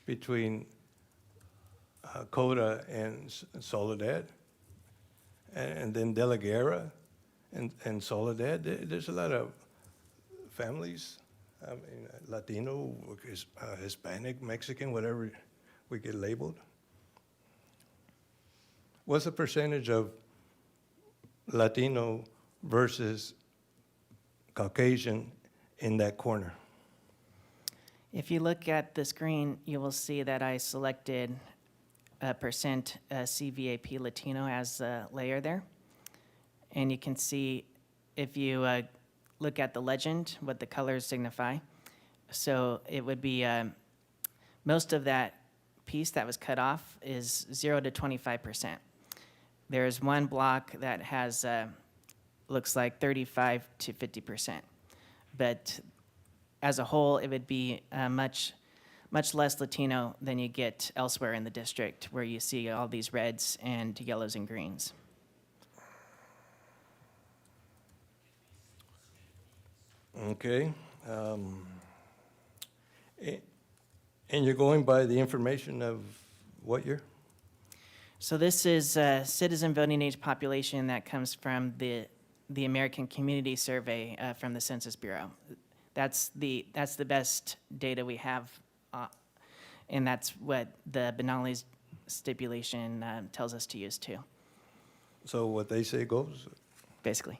between Coda and Soledad, and then De La Guerra and Soledad. There's a lot of families, I mean, Latino, Hispanic, Mexican, whatever we get labeled. What's the percentage of Latino versus Caucasian in that corner? If you look at the screen, you will see that I selected percent CVAP Latino as a layer there. And you can see, if you look at the legend, what the colors signify. So it would be, most of that piece that was cut off is 0 to 25%. There's one block that has, looks like 35 to 50%. But as a whole, it would be much less Latino than you get elsewhere in the district, where you see all these reds and yellows and greens. Okay. And you're going by the information of what year? So this is citizen voting age population that comes from the American Community Survey from the Census Bureau. That's the best data we have, and that's what the Benally's stipulation tells us to use too. So what they say goes? Basically.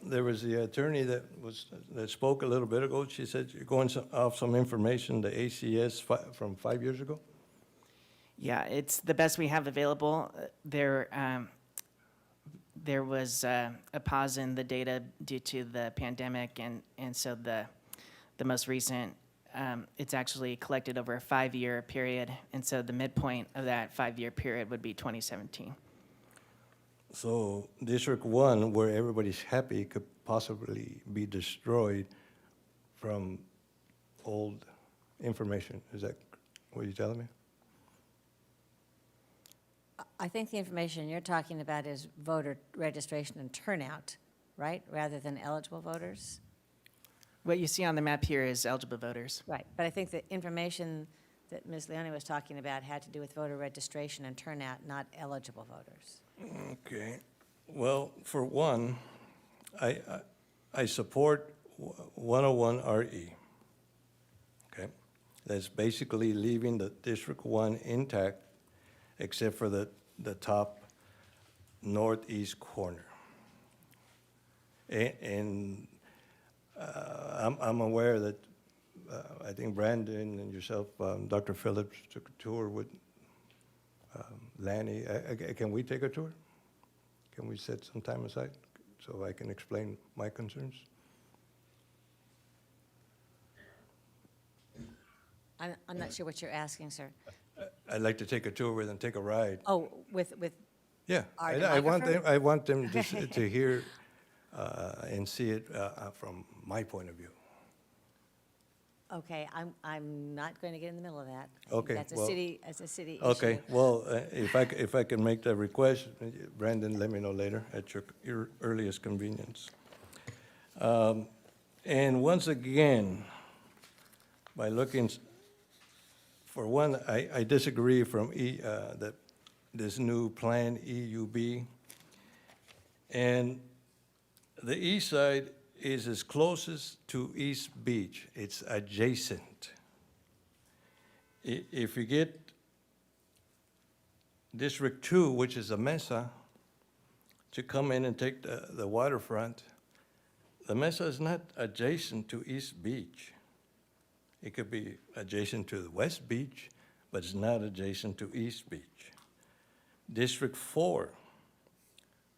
There was the attorney that spoke a little bit ago. She said you're going off some information, the ACS from 5 years ago? Yeah, it's the best we have available. There was a pause in the data due to the pandemic, and so the most recent, it's actually collected over a 5-year period, and so the midpoint of that 5-year period would be 2017. So District 1, where everybody's happy, could possibly be destroyed from old information. Is that what you're telling me? I think the information you're talking about is voter registration and turnout, right, rather than eligible voters? What you see on the map here is eligible voters. Right, but I think the information that Ms. Leone was talking about had to do with voter registration and turnout, not eligible voters. Okay. Well, for one, I support 101RE. Okay? That's basically leaving the District 1 intact except for the top northeast corner. And I'm aware that I think Brandon and yourself, Dr. Phillips, took a tour with Lanny. Can we take a tour? Can we set some time aside so I can explain my concerns? I'm not sure what you're asking, sir. I'd like to take a tour with them, take a ride. Oh, with Yeah, our I want them. demographer? I want them to hear and see it from my point of view. Okay, I'm not going to get in the middle of that. Okay, That's well- a city issue. Okay, well, if I can make that request, Brandon, let me know later at your earliest convenience. And once again, by looking, for one, I disagree from that this new plan EUB. And the east side is as closest to East Beach. It's adjacent. If you get District 2, which is a Mesa, to come in and take the waterfront, the Mesa is not adjacent to East Beach. It could be adjacent to the West Beach, but it's not adjacent to East Beach. District 4,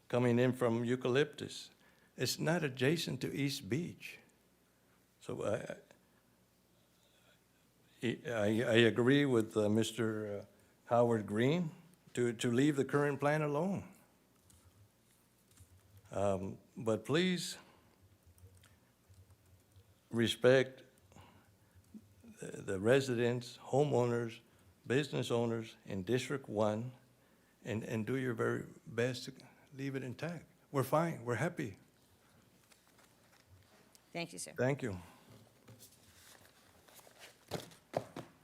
coming in from Eucalyptus, it's not adjacent to East Beach. So I agree with Mr. Howard Green to leave the current plan alone. But please respect the residents, homeowners, business owners in District 1 and do your very best to leave it intact. We're fine, we're happy. Thank you, sir. Thank you.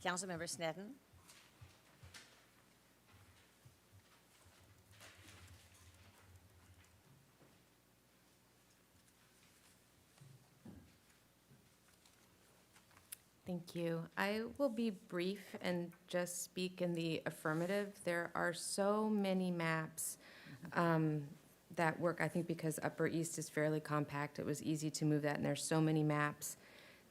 Councilmember Sneddon? Thank you. I will be brief and just speak in the affirmative. There are so many maps that work, I think because Upper East is fairly compact, it was easy to move that, and there's so many maps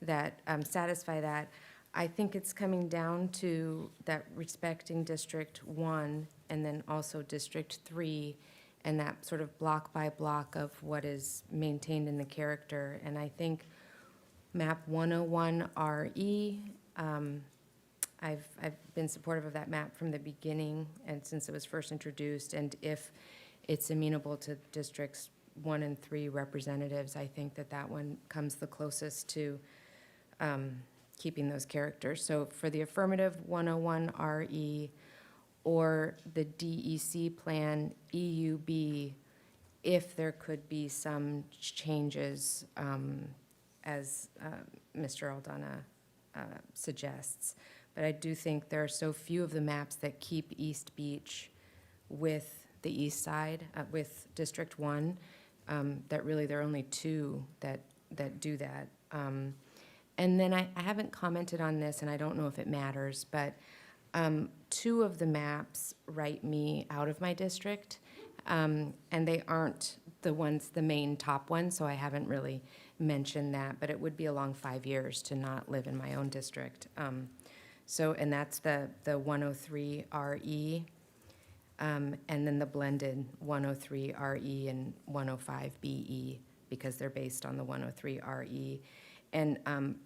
that satisfy that. I think it's coming down to that respecting District 1 and then also District 3 and that sort of block by block of what is maintained in the character. And I think map 101RE, I've been supportive of that map from the beginning and since it was first introduced. And if it's amenable to Districts 1 and 3 representatives, I think that that one comes the closest to keeping those characters. So for the affirmative 101RE or the DEC plan EUB, if there could be some changes as Mr. Aldana suggests. But I do think there are so few of the maps that keep East Beach with the east side, with District 1, that really there are only 2 that do that. And then I haven't commented on this, and I don't know if it matters, but 2 of the maps write me out of my district, and they aren't the main top ones, so I haven't really mentioned that, but it would be a long 5 years to not live in my own district. And that's the 103RE, and then the blended 103RE and 105BE, because they're based on the 103RE. And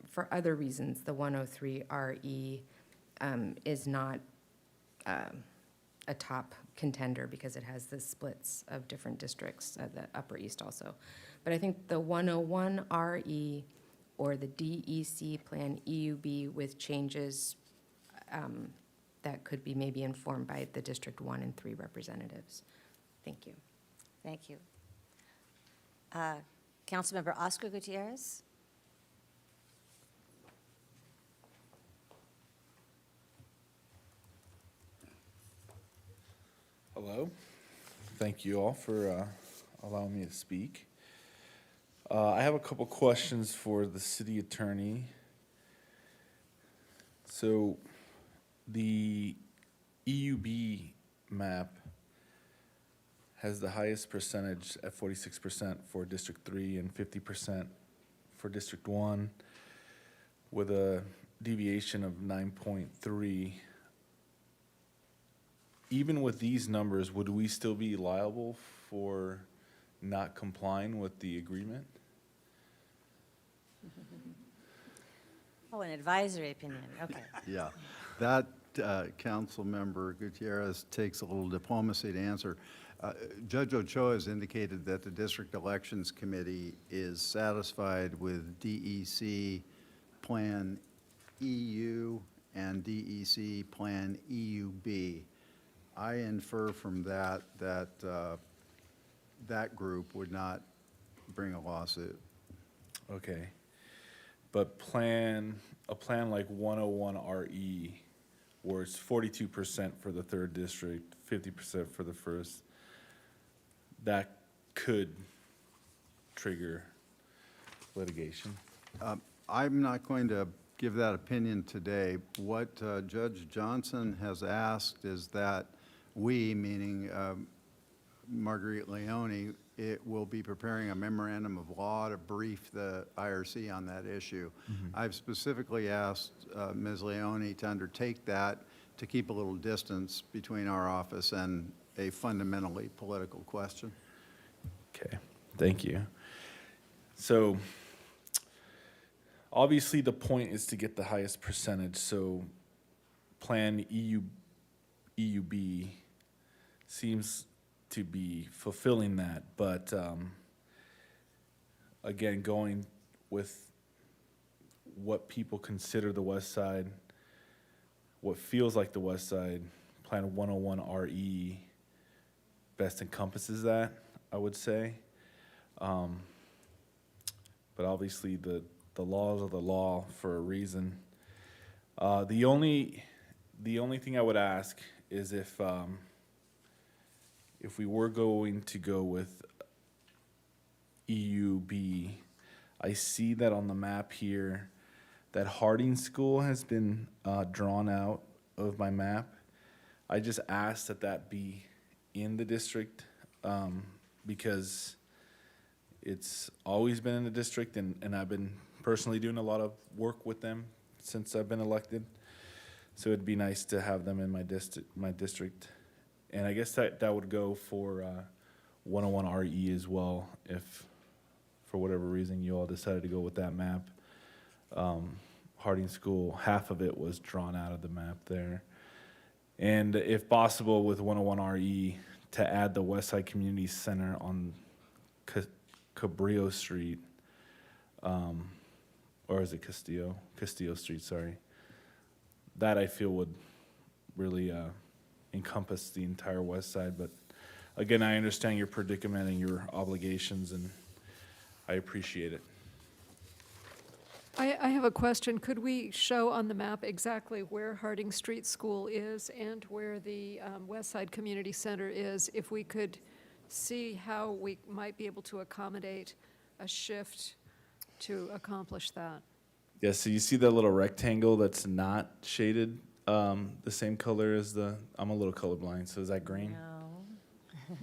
for other reasons, the 103RE is not a top contender because it has the splits of different districts, the Upper East also. But I think the 101RE or the DEC Plan EUB with changes that could be maybe informed by the District 1 and 3 representatives. Thank you. Thank you. Councilmember Oscar Gutierrez? Hello. Thank you all for allowing me to speak. I have a couple questions for the city attorney. So the EUB map has the highest percentage at 46% for District 3 and 50% for District 1 with a deviation of 9.3. Even with these numbers, would we still be liable for not complying with the agreement? Oh, an advisory opinion, okay. Yeah, that, Councilmember Gutierrez takes a little diplomacy to answer. Judge Ochoa has indicated that the District Elections Committee is satisfied with DEC Plan EU and DEC Plan EUB. I infer from that that group would not bring a lawsuit. Okay. But a plan like 101 RE, where it's 42% for the 3rd district, 50% for the 1st, that could trigger litigation. I'm not going to give that opinion today. What Judge Johnson has asked is that we, meaning Marguerite Leone, it will be preparing a memorandum of law to brief the IRC on that issue. I've specifically asked Ms. Leone to undertake that to keep a little distance between our office and a fundamentally political question. Okay, thank you. So obviously the point is to get the highest percentage. So Plan EUB seems to be fulfilling that, but again, going with what people consider the West Side, what feels like the West Side, Plan 101 RE best encompasses that, I would say. But obviously the laws are the law for a reason. The only thing I would ask is if we were going to go with EUB, I see that on the map here that Harding School has been drawn out of my map. I just asked that that be in the district because it's always been in the district, and I've been personally doing a lot of work with them since I've been elected. So it'd be nice to have them in my district. And I guess that would go for 101 RE as well, if for whatever reason you all decided to go with that map. Harding School, half of it was drawn out of the map there. And if possible, with 101 RE, to add the Westside Community Center on Cabrillo Street, or is it Castillo? Castillo Street, sorry. That I feel would really encompass the entire West Side. But again, I understand your predicament and your obligations, and I appreciate it. I have a question. Could we show on the map exactly where Harding Street School is and where the West Side Community Center is, if we could see how we might be able to accommodate a shift to accomplish that? Yeah, so you see that little rectangle that's not shaded the same color as the, I'm a little colorblind, so is that green? No.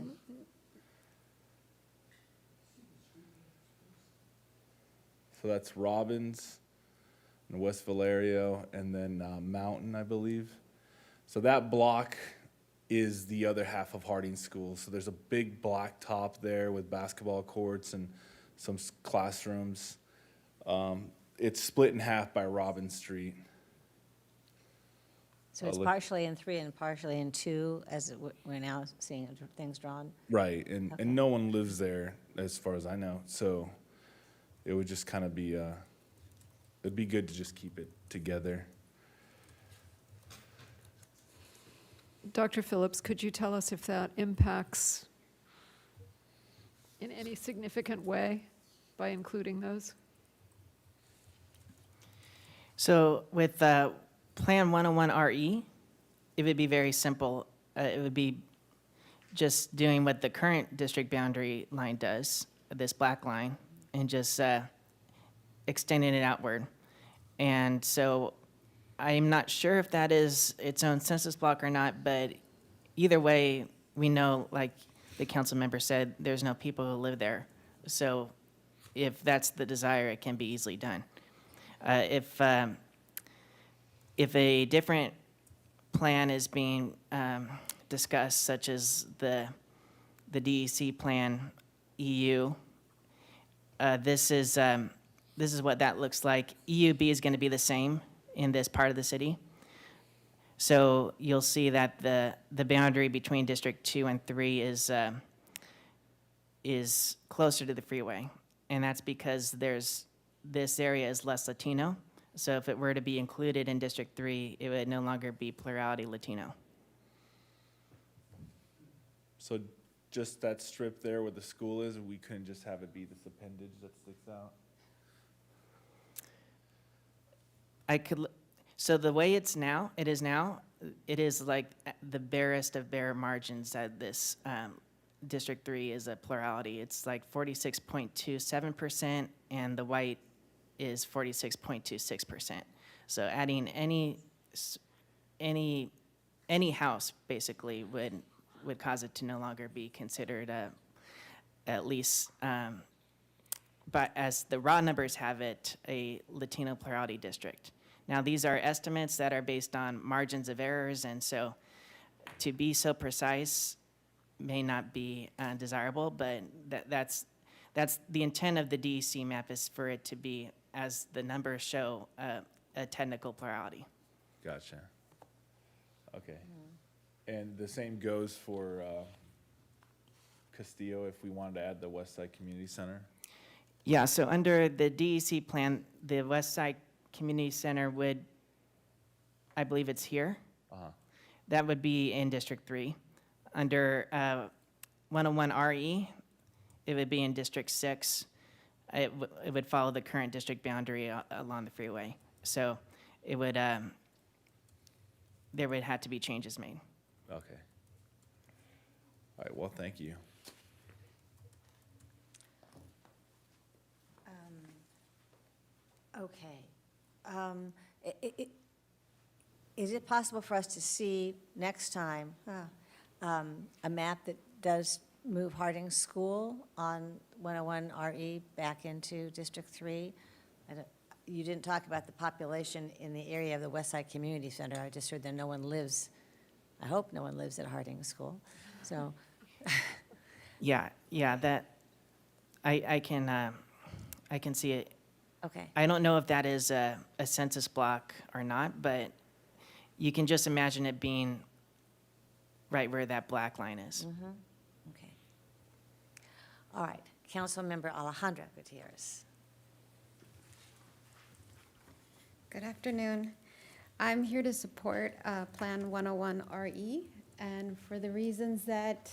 So that's Robbins and West Valerio and then Mountain, I believe. So that block is the other half of Harding School. So there's a big black top there with basketball courts and some classrooms. It's split in half by Robbins Street. So it's partially in 3 and partially in 2, as we're now seeing things drawn? Right, and no one lives there as far as I know. So it would just kind of be it'd be good to just keep it together. Dr. Phillips, could you tell us if that impacts in any significant way by including those? So with Plan 101 RE, it would be very simple. It would be just doing what the current district boundary line does, this black line, and just extending it outward. And so I'm not sure if that is its own census block or not, but either way, we know, like the council member said, there's no people who live there. So if that's the desire, it can be easily done. If a different plan is being discussed, such as the DEC plan EU, this is what that looks like. EUB is going to be the same in this part of the city. So you'll see that the boundary between District 2 and 3 is closer to the freeway. And that's because this area is less Latino. So if it were to be included in District 3, it would no longer be plurality Latino. So just that strip there where the school is, we couldn't just have it be this appendage that sticks out? So the way it is like the barest of bare margins that this District 3 is a plurality. It's like 46.27%, and the white is 46.26%. So adding any house basically would cause it to no longer be considered at least, but as the raw numbers have it, a Latino plurality district. Now, these are estimates that are based on margins of errors, and so to be so precise may not be desirable, but that's the intent of the DEC map, is for it to be, as the numbers show, a technical plurality. Gotcha. Okay. And the same goes for Castillo if we wanted to add the West Side Community Center? Yeah, so under the DEC plan, the West Side Community Center would, I believe it's here. Uh-huh. That would be in District 3. Under 101 RE, it would be in District 6. It would follow the current district boundary along the freeway. So it would, there would have to be changes made. Okay. All right, well, thank you. Okay. Is it possible for us to see next time a map that does move Harding School on 101 RE back into District 3? You didn't talk about the population in the area of the West Side Community Center. I just heard that no one lives, I hope no one lives at Harding School, so. Yeah, that, I can see it. Okay. I don't know if that is a census block or not, but you can just imagine it being right where that black line is. Mm-hmm. Okay. All right, Councilmember Alejandra Gutierrez. Good afternoon. I'm here to support Plan 101 RE, and for the reasons that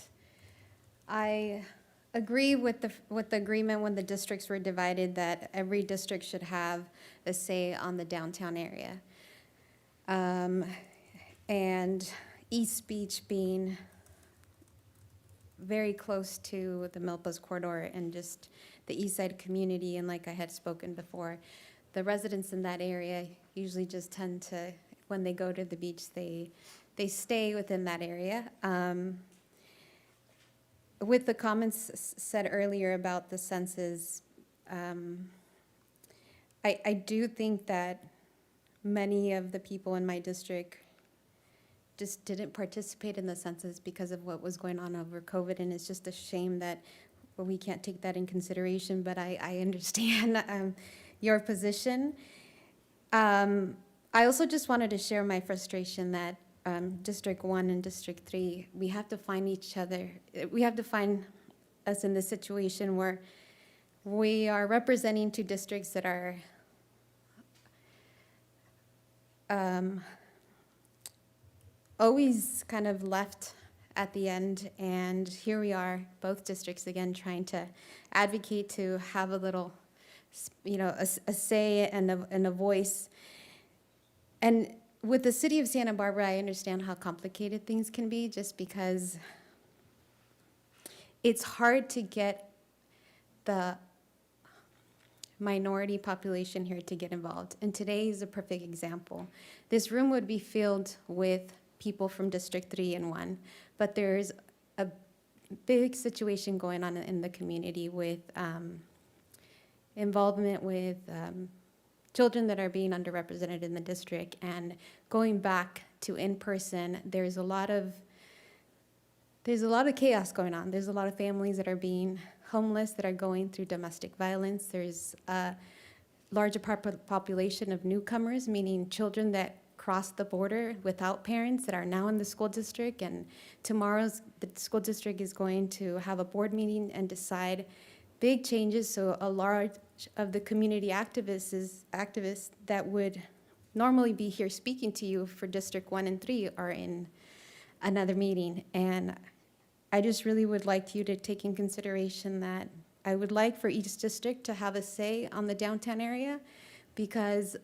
I agree with the agreement when the districts were divided, that every district should have a say on the downtown area. And East Beach being very close to the Milpas corridor and just the East Side community, and like I had spoken before, the residents in that area usually just tend to, when they go to the beach, they stay within that area. With the comments said earlier about the census, I do think that many of the people in my district just didn't participate in the census because of what was going on over COVID, and it's just a shame that we can't take that in consideration, but I understand your position. I also just wanted to share my frustration that District 1 and District 3, we have to find each other. We have to find us in this situation where we are representing two districts that are always kind of left at the end, and here we are, both districts again, trying to advocate to have a little, a say and a voice. And with the city of Santa Barbara, I understand how complicated things can be, just because it's hard to get the minority population here to get involved. And today is a perfect example. This room would be filled with people from District 3 and 1, but there's a big situation going on in the community with involvement with children that are being underrepresented in the district. And going back to in-person, there's a lot of chaos going on. There's a lot of families that are being homeless, that are going through domestic violence. There's a larger population of newcomers, meaning children that crossed the border without parents that are now in the school district. And tomorrow's the school district is going to have a board meeting and decide big changes. So a large of the community activists that would normally be here speaking to you for District 1 and 3 are in another meeting. And I just really would like you to take in consideration that I would like for each district to have a say on the downtown area, because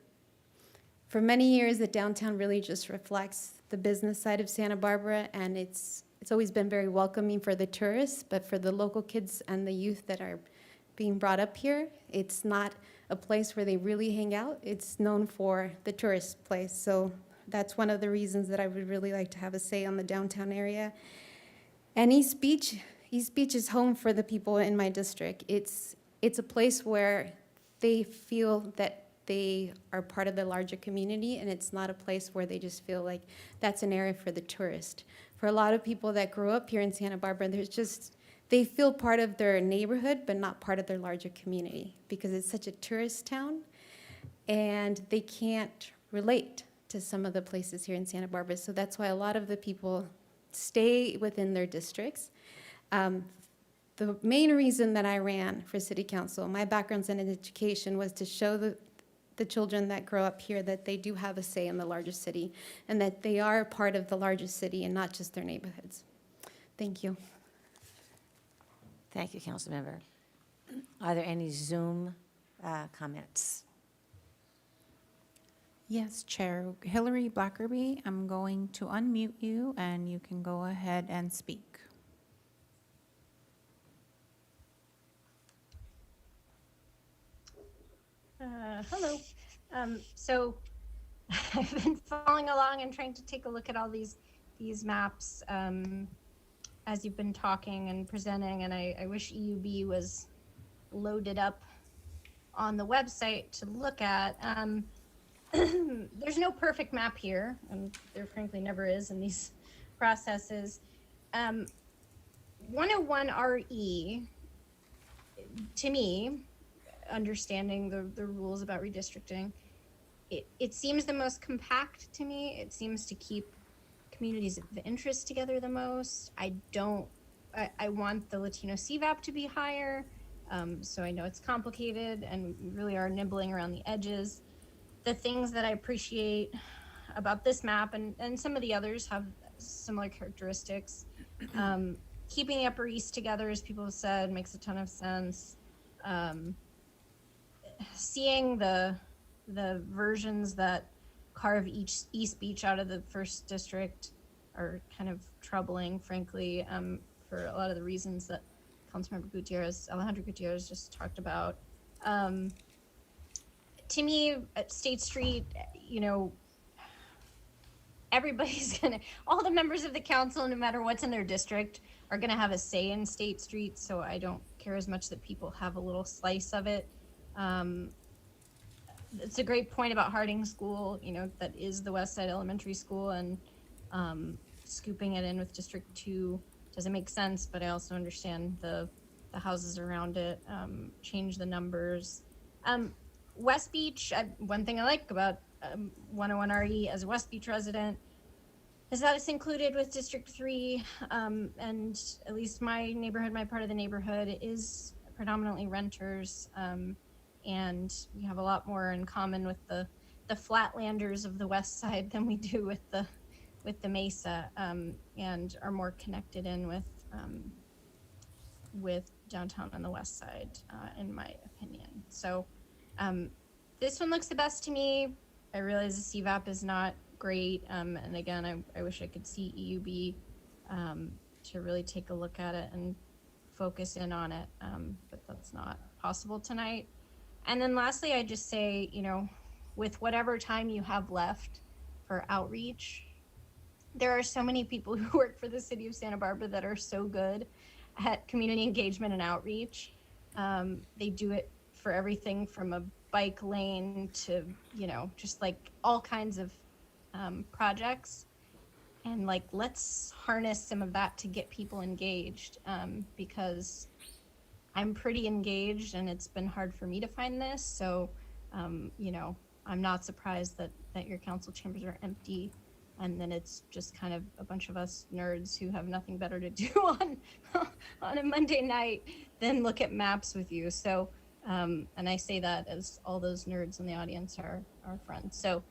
for many years, the downtown really just reflects the business side of Santa Barbara, and it's always been very welcoming for the tourists, but for the local kids and the youth that are being brought up here, it's not a place where they really hang out. It's known for the tourist place. So that's one of the reasons that I would really like to have a say on the downtown area. And East Beach is home for the people in my district. It's a place where they feel that they are part of the larger community, and it's not a place where they just feel like that's an area for the tourist. For a lot of people that grew up here in Santa Barbara, they feel part of their neighborhood, but not part of their larger community, because it's such a tourist town, and they can't relate to some of the places here in Santa Barbara. So that's why a lot of the people stay within their districts. The main reason that I ran for city council, my background's in education, was to show the children that grow up here that they do have a say in the largest city, and that they are part of the largest city and not just their neighborhoods. Thank you. Thank you, Councilmember. Are there any Zoom comments? Yes, Chair. Hillary Blackerby, I'm going to unmute you, and you can go ahead and speak. Hello. So I've been following along and trying to take a look at all these maps as you've been talking and presenting, and I wish EUB was loaded up on the website to look at. There's no perfect map here, and there frankly never is in these processes. 101 RE, to me, understanding the rules about redistricting, it seems the most compact to me. It seems to keep communities of interest together the most. I want the Latino CVAP to be higher, so I know it's complicated and we really are nibbling around the edges. The things that I appreciate about this map, and some of the others have similar characteristics. Keeping the Upper East together, as people have said, makes a ton of sense. Seeing the versions that carve each East Beach out of the first district are kind of troubling, frankly, for a lot of the reasons that Councilmember Alejandro Gutierrez just talked about. To me, at State Street, everybody's all the members of the council, no matter what's in their district, are gonna have a say in State Street, so I don't care as much that people have a little slice of it. It's a great point about Harding School, that is the West Side Elementary School, and scooping it in with District 2 doesn't make sense, but I also understand the houses around it, change the numbers. West Beach, one thing I like about 101 RE as a West Beach resident is that it's included with District 3, and at least my neighborhood, my part of the neighborhood, is predominantly renters, and we have a lot more in common with the the Flatlanders of the West Side than we do with the Mesa, and are more connected in with downtown on the West Side, in my opinion. So this one looks the best to me. I realize the CVAP is not great, and again, I wish I could see EUB to really take a look at it and focus in on it, but that's not possible tonight. And then lastly, I just say, with whatever time you have left for outreach, there are so many people who work for the city of Santa Barbara that are so good at community engagement and outreach. They do it for everything from a bike lane to, just like all kinds of projects. And like, let's harness some of that to get people engaged, because I'm pretty engaged and it's been hard for me to find this. So, I'm not surprised that your council chambers are empty, and then it's just kind of a bunch of us nerds who have nothing better to do on a Monday night than look at maps with you. So, and I say that as all those nerds in the audience are friends. So,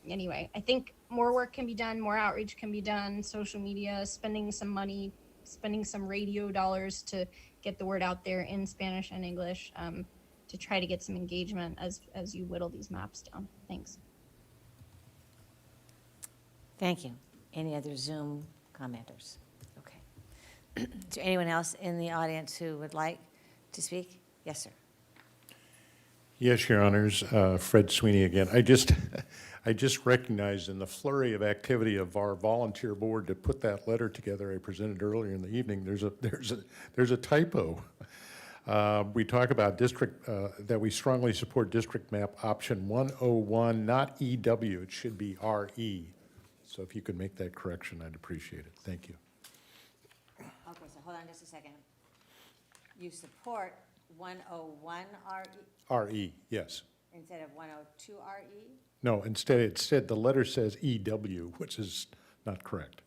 anyway, I think more work can be done, more outreach can be done, social media, spending some money, spending some radio dollars to get the word out there in Spanish and English, to try to get some engagement as you whittle these maps down. Thanks. Thank you. Any other Zoom commenters? Okay. Is there anyone else in the audience who would like to speak? Yes, sir. Yes, Your Honors. Fred Sweeney again. I just recognized in the flurry of activity of our volunteer board to put that letter together I presented earlier in the evening, there's a typo. We talk about that we strongly support district map option 101, not EW. It should be RE. So if you could make that correction, I'd appreciate it. Thank you. Okay, so hold on just a second. You support 101 RE, yes. instead of 102 RE? No, instead the letter says EW, which is not correct.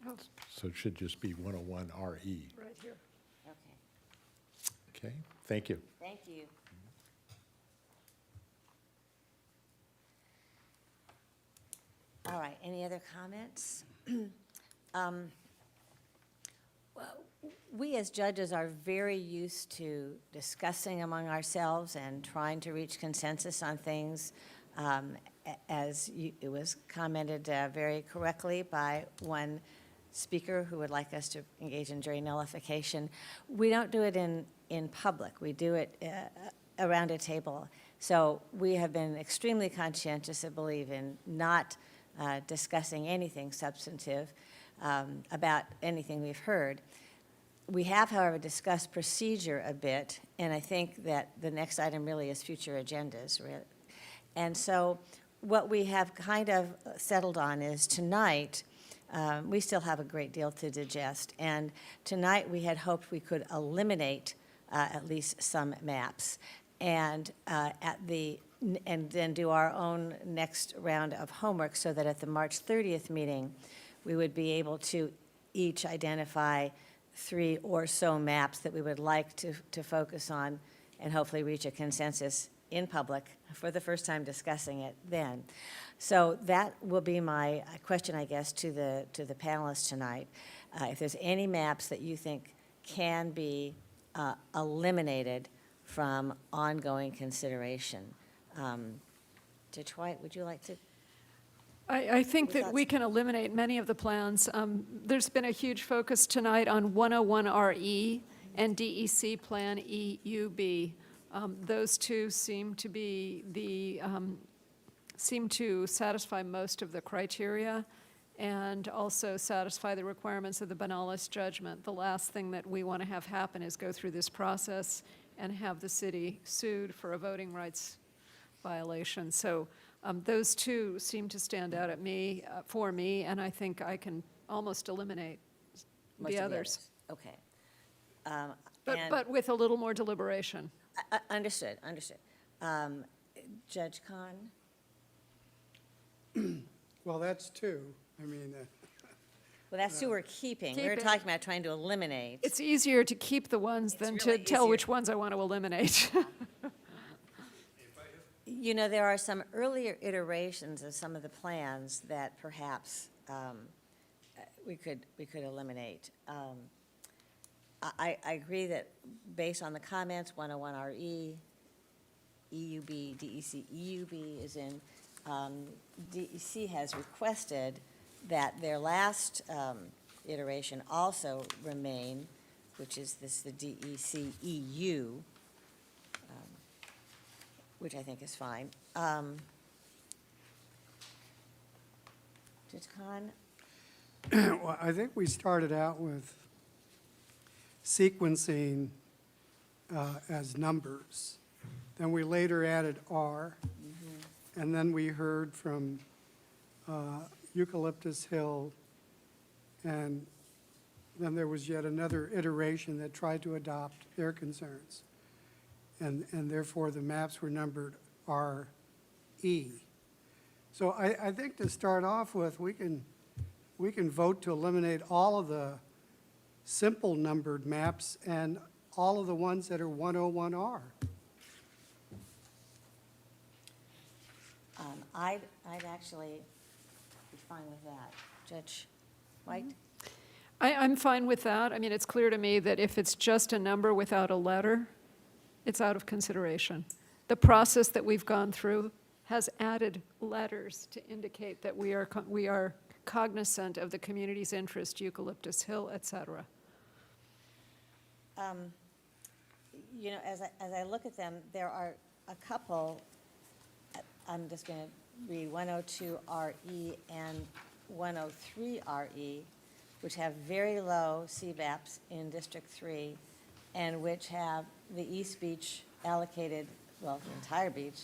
Oh, So it should just be 101 RE. right here. Okay, Okay, thank you. thank you. All right, any other comments? Well, we as judges are very used to discussing among ourselves and trying to reach consensus on things. It was commented very correctly by one speaker who would like us to engage in jury nullification. We don't do it in public. We do it around a table. So we have been extremely conscientious, I believe, in not discussing anything substantive about anything we've heard. We have, however, discussed procedure a bit, and I think that the next item really is future agendas. And so what we have kind of settled on is tonight, we still have a great deal to digest, and tonight we had hoped we could eliminate at least some maps and then do our own next round of homework so that at the March 30th meeting, we would be able to each identify 3 or so maps that we would like to focus on and hopefully reach a consensus in public for the first time discussing it then. So that will be my question, I guess, to the panelists tonight. If there's any maps that you think can be eliminated from ongoing consideration. Judge White, would you like to? I think that we can eliminate many of the plans. There's been a huge focus tonight on 101RE and DEC Plan EUB. Those two seem to satisfy most of the criteria and also satisfy the requirements of the Benalis judgment. The last thing that we want to have happen is go through this process and have the city sued for a voting rights violation. So those two seem to stand out for me, and I think I can almost eliminate the others. Okay. But with a little more deliberation. Understood. Judge Kahn? Well, that's 2. I mean, Well, that's who we're keeping. Keep We're it. talking about trying to eliminate. It's easier to keep the ones than to really tell easier. which ones I want to eliminate. You know, there are some earlier iterations of some of the plans that perhaps we could eliminate. I agree that based on the comments, 101RE, EUB, DEC, EUB is in. DEC has requested that their last iteration also remain, which is the DEC EU, which I think is fine. Judge Khan? Well, I think we started out with sequencing as numbers. Then we later added R. And then we heard from Eucalyptus Hill. And then there was yet another iteration that tried to adopt their concerns. And therefore, the maps were numbered RE. So I think to start off with, we can vote to eliminate all of the simple numbered maps and all of the ones that are 101R. I'd actually be fine with that. Judge White? I'm fine with that. I mean, it's clear to me that if it's just a number without a letter, it's out of consideration. The process that we've gone through has added letters to indicate that we are cognizant of the community's interest, Eucalyptus Hill, et cetera. You know, as I look at them, there are a couple, I'm just going to read 102RE and 103RE, which have very low CVAPs in District 3, and which have the East Beach allocated, well, the entire beach,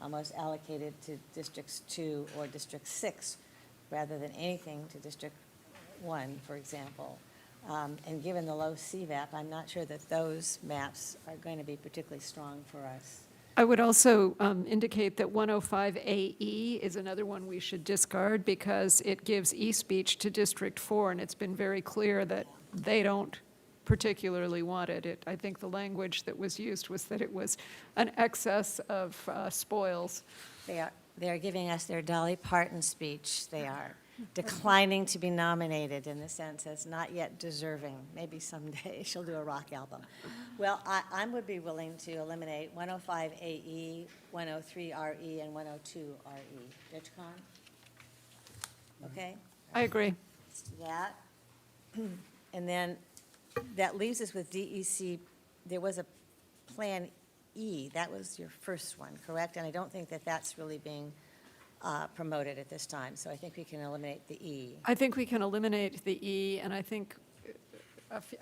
almost allocated to Districts 2 or District 6, rather than anything to District 1, for example. And given the low CVAP, I'm not sure that those maps are going to be particularly strong for us. I would also indicate that 105AE is another one we should discard because it gives East Beach to District 4, and it's been very clear that they don't particularly want it. I think the language that was used was that it was an excess of spoils. They are giving us their Dolly Parton speech. They are declining to be nominated in the sense as not yet deserving. Maybe someday she'll do a rock album. Well, I would be willing to eliminate 105AE, 103RE, and 102RE. Judge Khan? Okay? I agree. Let's do that. And then that leaves us with DEC. There was a Plan E. That was your first one, correct? And I don't think that that's really being promoted at this time, so I think we can eliminate the E. I think we can eliminate the E, and I think,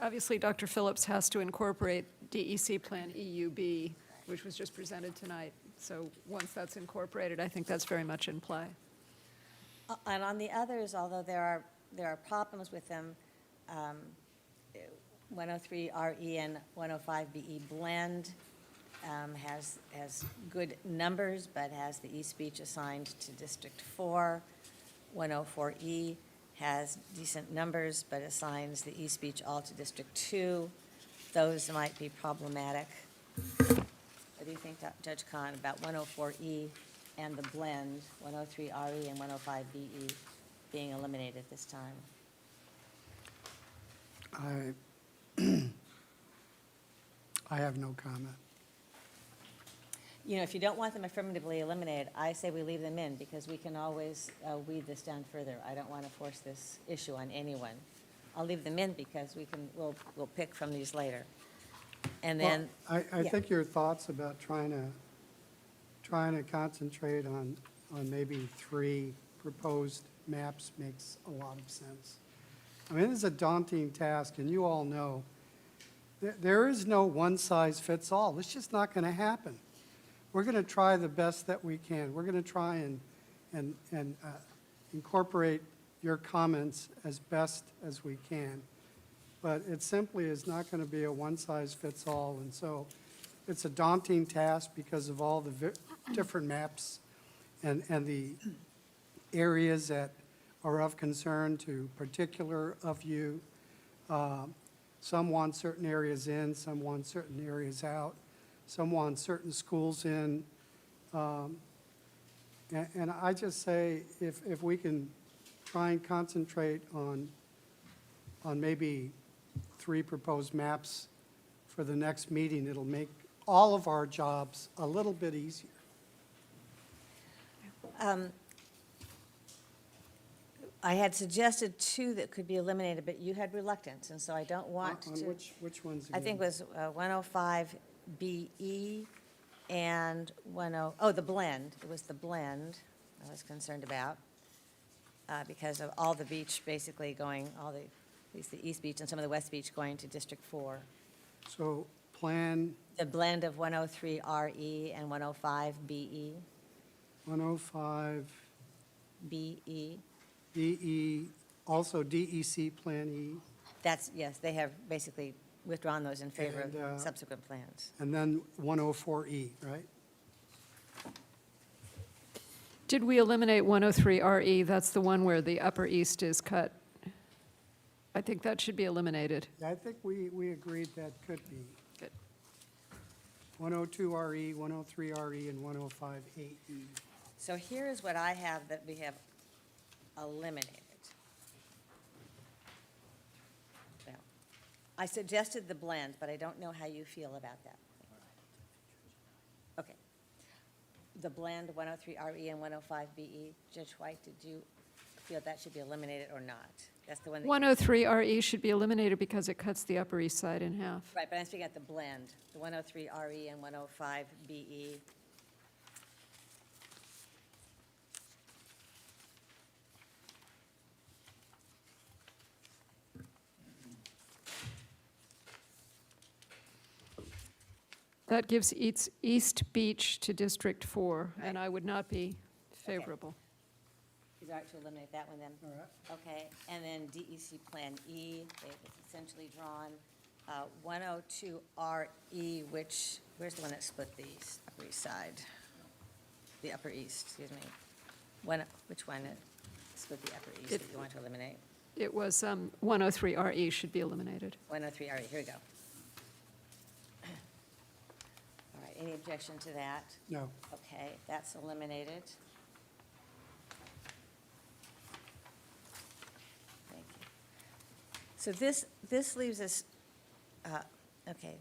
obviously, Dr. Phillips has to incorporate DEC Plan EUB, which was just presented tonight. So once that's incorporated, I think that's very much in play. And on the others, although there are problems with them, 103RE and 105BE blend has good numbers, but has the East Beach assigned to District 4. 104E has decent numbers, but assigns the East Beach all to District 2. Those might be problematic. What do you think, Judge Khan, about 104E and the blend, 103RE and 105BE being eliminated at this time? I have no comment. You know, if you don't want them affirmatively eliminated, I say we leave them in, because we can always weed this down further. I don't want to force this issue on anyone. I'll leave them in because we'll pick from these later. And then, Well, I think your thoughts about trying to concentrate on maybe 3 proposed maps makes a lot of sense. I mean, this is a daunting task, and you all know there is no one-size-fits-all. It's just not going to happen. We're going to try the best that we can. We're going to try and incorporate your comments as best as we can. But it simply is not going to be a one-size-fits-all. And so it's a daunting task because of all the different maps and the areas that are of concern to particular of you. Some want certain areas in, some want certain areas out. Some want certain schools in, And I just say, if we can try and concentrate on maybe 3 proposed maps for the next meeting, it'll make all of our jobs a little bit easier. I had suggested 2 that could be eliminated, but you had reluctance, and so I don't want On to. which ones I think it again? was 105BE and the blend. It was the blend I was concerned about because of all the beach basically going, at least the East Beach and some of the West Beach going to District 4. So plan The blend of 103RE and 105BE. 105 BE. DE, also DEC Plan E, That's, yes, they have basically withdrawn those in favor And, of subsequent plans. and then 104E, right? Did we eliminate 103RE? That's the one where the Upper East is cut. I think that should be eliminated. Yeah, I think we agreed that could be. Good. 102RE, 103RE, and 105AE. So here is what I have that we have eliminated. Well, I suggested the blend, but I don't know how you feel about that. Okay. The blend, 103RE and 105BE, Judge White, did you feel that should be eliminated or not? That's the one that. 103RE should be eliminated because it cuts the Upper East Side in half. Right, but I'm speaking at the blend, the 103RE and 105BE. That gives East Beach to District 4, and I would not be favorable. Is it all right to eliminate that one then? All right. Okay, and then DEC Plan E, they've essentially drawn 102RE, which, where's the one that split the Upper East Side? The Upper East, excuse me. Which one split the Upper East that you want to eliminate? It was 103RE should be eliminated. 103RE, here we go. All right, any objection to that? No. Okay, that's eliminated. Thank you. So this leaves us, okay.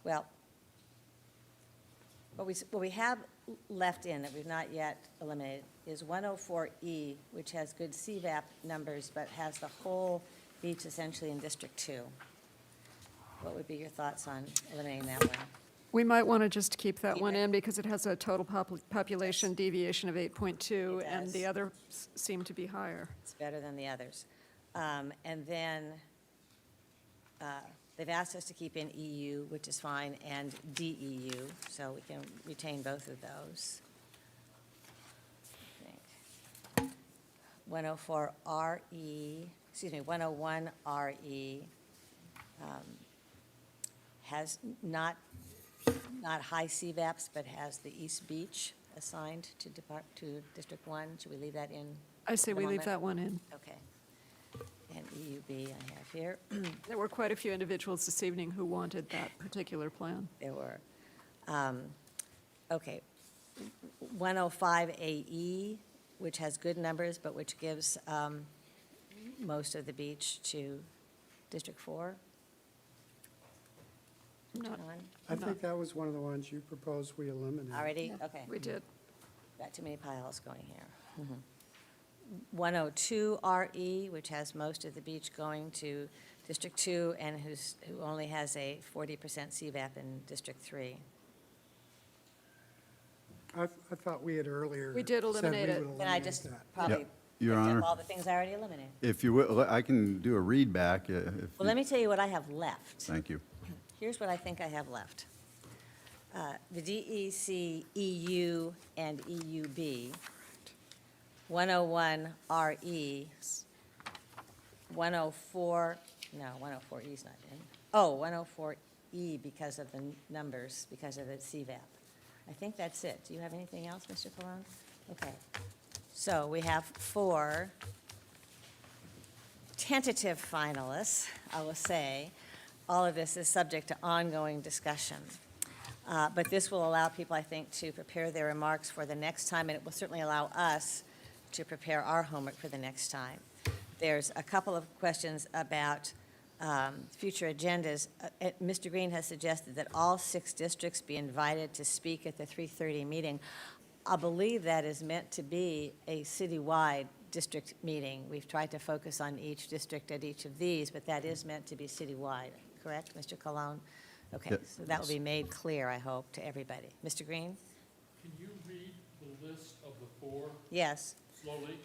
Well, what we have left in that we've not yet eliminated is 104E, which has good CVAP numbers, but has the whole beach essentially in District 2. What would be your thoughts on eliminating that one? We might want to just keep that one in because it has a total population deviation of 8.2, It and does. the others seem to be higher. It's better than the others. And then they've asked us to keep in EU, which is fine, and DEU, so we can retain both of those. I think. 104RE, excuse me, 101RE has not high CVAPs, but has the East Beach assigned to District 1. Should we leave that in? I say for the we leave moment? that one in. Okay. And EUB I have here. There were quite a few individuals this evening who wanted that particular plan. There were. Okay. 105AE, which has good numbers, but which gives most of the beach to District 4. Not- John? I think that was one of the ones you proposed we eliminate. Already? Okay. We did. Got too many piles going here. 102RE, which has most of the beach going to District 2 and who only has a 40% CVAP in District 3. I thought we had earlier. We did eliminate said it. we would Then I eliminate just that. probably Your picked Honor. up all the things I already eliminated. If you will, I can do a read back. Well, let me tell you what I have left. Thank you. Here's what I think I have left. The DEC, EU, and EUB, 101RE, 104, no, 104E's not in. Oh, 104E because of the numbers, because of the CVAP. I think that's it. Do you have anything else, Mr. Colon? Okay. So we have 4 tentative finalists, I will say. All of this is subject to ongoing discussion. But this will allow people, I think, to prepare their remarks for the next time, and it will certainly allow us to prepare our homework for the next time. There's a couple of questions about future agendas. Mr. Green has suggested that all 6 districts be invited to speak at the 3:30 meeting. I believe that is meant to be a citywide district meeting. We've tried to focus on each district at each of these, but that is meant to be citywide, correct, Mr. Colon? Okay, Yep. so that will be made clear, I hope, to everybody. Mr. Green? Can you read the list of the 4 Yes. slowly?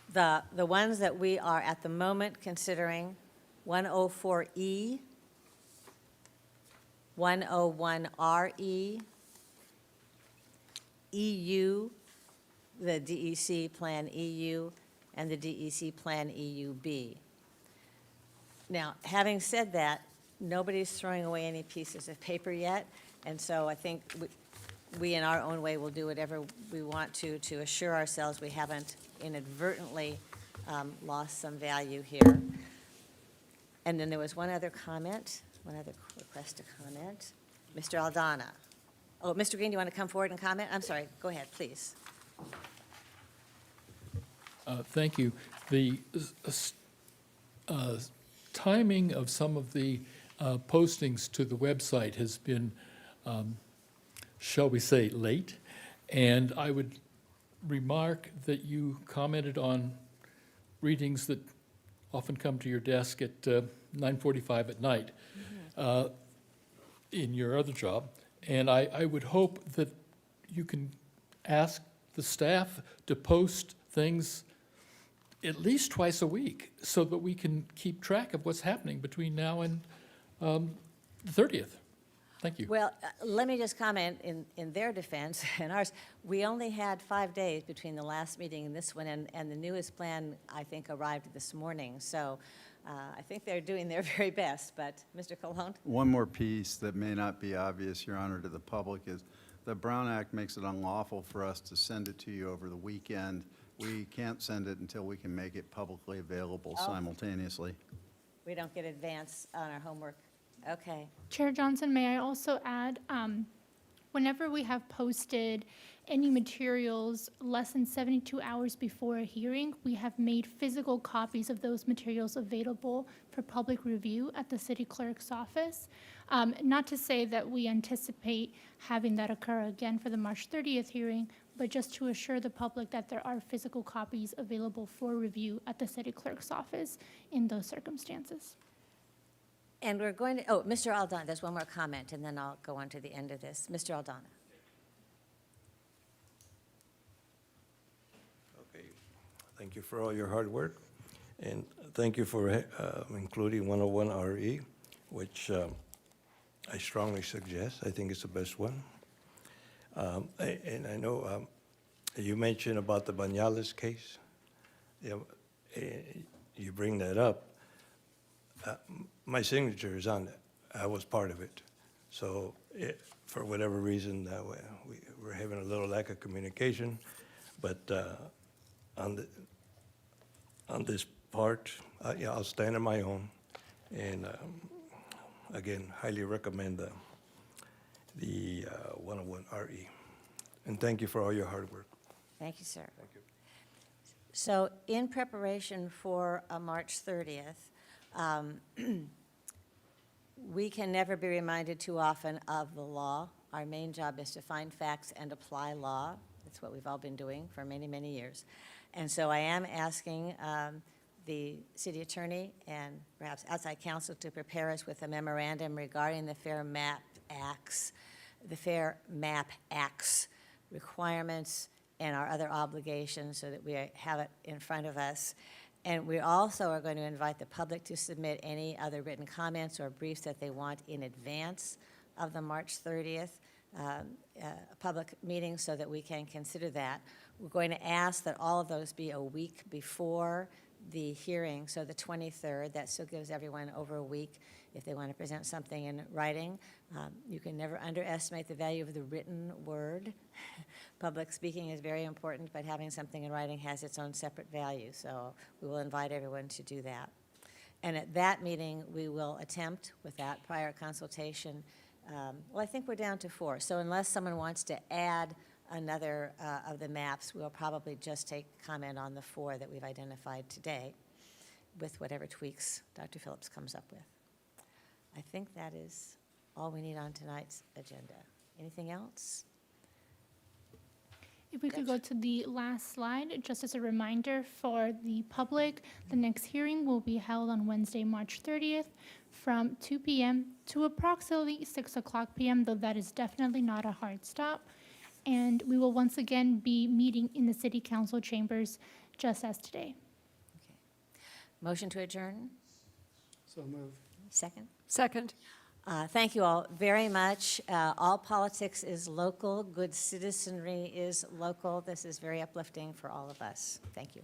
The ones that we are at the moment considering, 104E, 101RE, EU, the DEC Plan EU, and the DEC Plan EUB. Now, having said that, nobody's throwing away any pieces of paper yet, and so I think we in our own way will do whatever we want to assure ourselves we haven't inadvertently lost some value here. And then there was one other comment, one other request to comment. Mr. Aldana. Oh, Mr. Green, do you want to come forward and comment? I'm sorry, go ahead, please. Thank you. The timing of some of the postings to the website has been, shall we say, late. And I would remark that you commented on readings that often come to your desk at 9:45 at night in your other job. And I would hope that you can ask the staff to post things at least twice a week so that we can keep track of what's happening between now and the 30th. Thank you. Well, let me just comment in their defense and ours. We only had 5 days between the last meeting and this one, and the newest plan, I think, arrived this morning. So I think they're doing their very best. But, Mr. Colon? One more piece that may not be obvious, Your Honor, to the public is the Brown Act makes it unlawful for us to send it to you over the weekend. We can't send it until we can make it publicly available simultaneously. We don't get advance on our homework. Okay. Chair Johnson, may I also add, whenever we have posted any materials less than 72 hours before a hearing, we have made physical copies of those materials available for public review at the city clerk's office. Not to say that we anticipate having that occur again for the March 30th hearing, but just to assure the public that there are physical copies available for review at the city clerk's office in those circumstances. And we're going to, Mr. Aldana, there's one more comment, and then I'll go on to the end of this. Mr. Aldana. Okay, thank you for all your hard work, and thank you for including 101RE, which I strongly suggest. I think it's the best one. And I know you mentioned about the Bañales case. You bring that up. My signature is on it. I was part of it. So for whatever reason, we're having a little lack of communication. But on this part, I'll stand on my own. And again, highly recommend the 101RE. And thank you for all your hard work. Thank you, sir. Thank you. So in preparation for March 30th, we can never be reminded too often of the law. Our main job is to find facts and apply law. That's what we've all been doing for many, many years. And so I am asking the city attorney and perhaps outside counsel to prepare us with a memorandum regarding the Fair Map Act's requirements and our other obligations so that we have it in front of us. And we also are going to invite the public to submit any other written comments or briefs that they want in advance of the March 30th public meeting so that we can consider that. We're going to ask that all of those be a week before the hearing, so the 23rd. That still gives everyone over a week if they want to present something in writing. You can never underestimate the value of the written word. Public speaking is very important, but having something in writing has its own separate value, so we will invite everyone to do that. And at that meeting, we will attempt, without prior consultation, Well, I think we're down to 4. So unless someone wants to add another of the maps, we'll probably just take comment on the 4 that we've identified today with whatever tweaks Dr. Phillips comes up with. I think that is all we need on tonight's agenda. Anything else? If we could go to the last slide, just as a reminder for the public, the next hearing will be held on Wednesday, March 30th from 2 p.m. to approximately 6 o'clock p.m., though that is definitely not a hard stop. And we will once again be meeting in the City Council chambers just as today. Motion to adjourn? So move. Second? Second. Thank you all very much. All politics is local. Good citizenry is local. This is very uplifting for all of us. Thank you.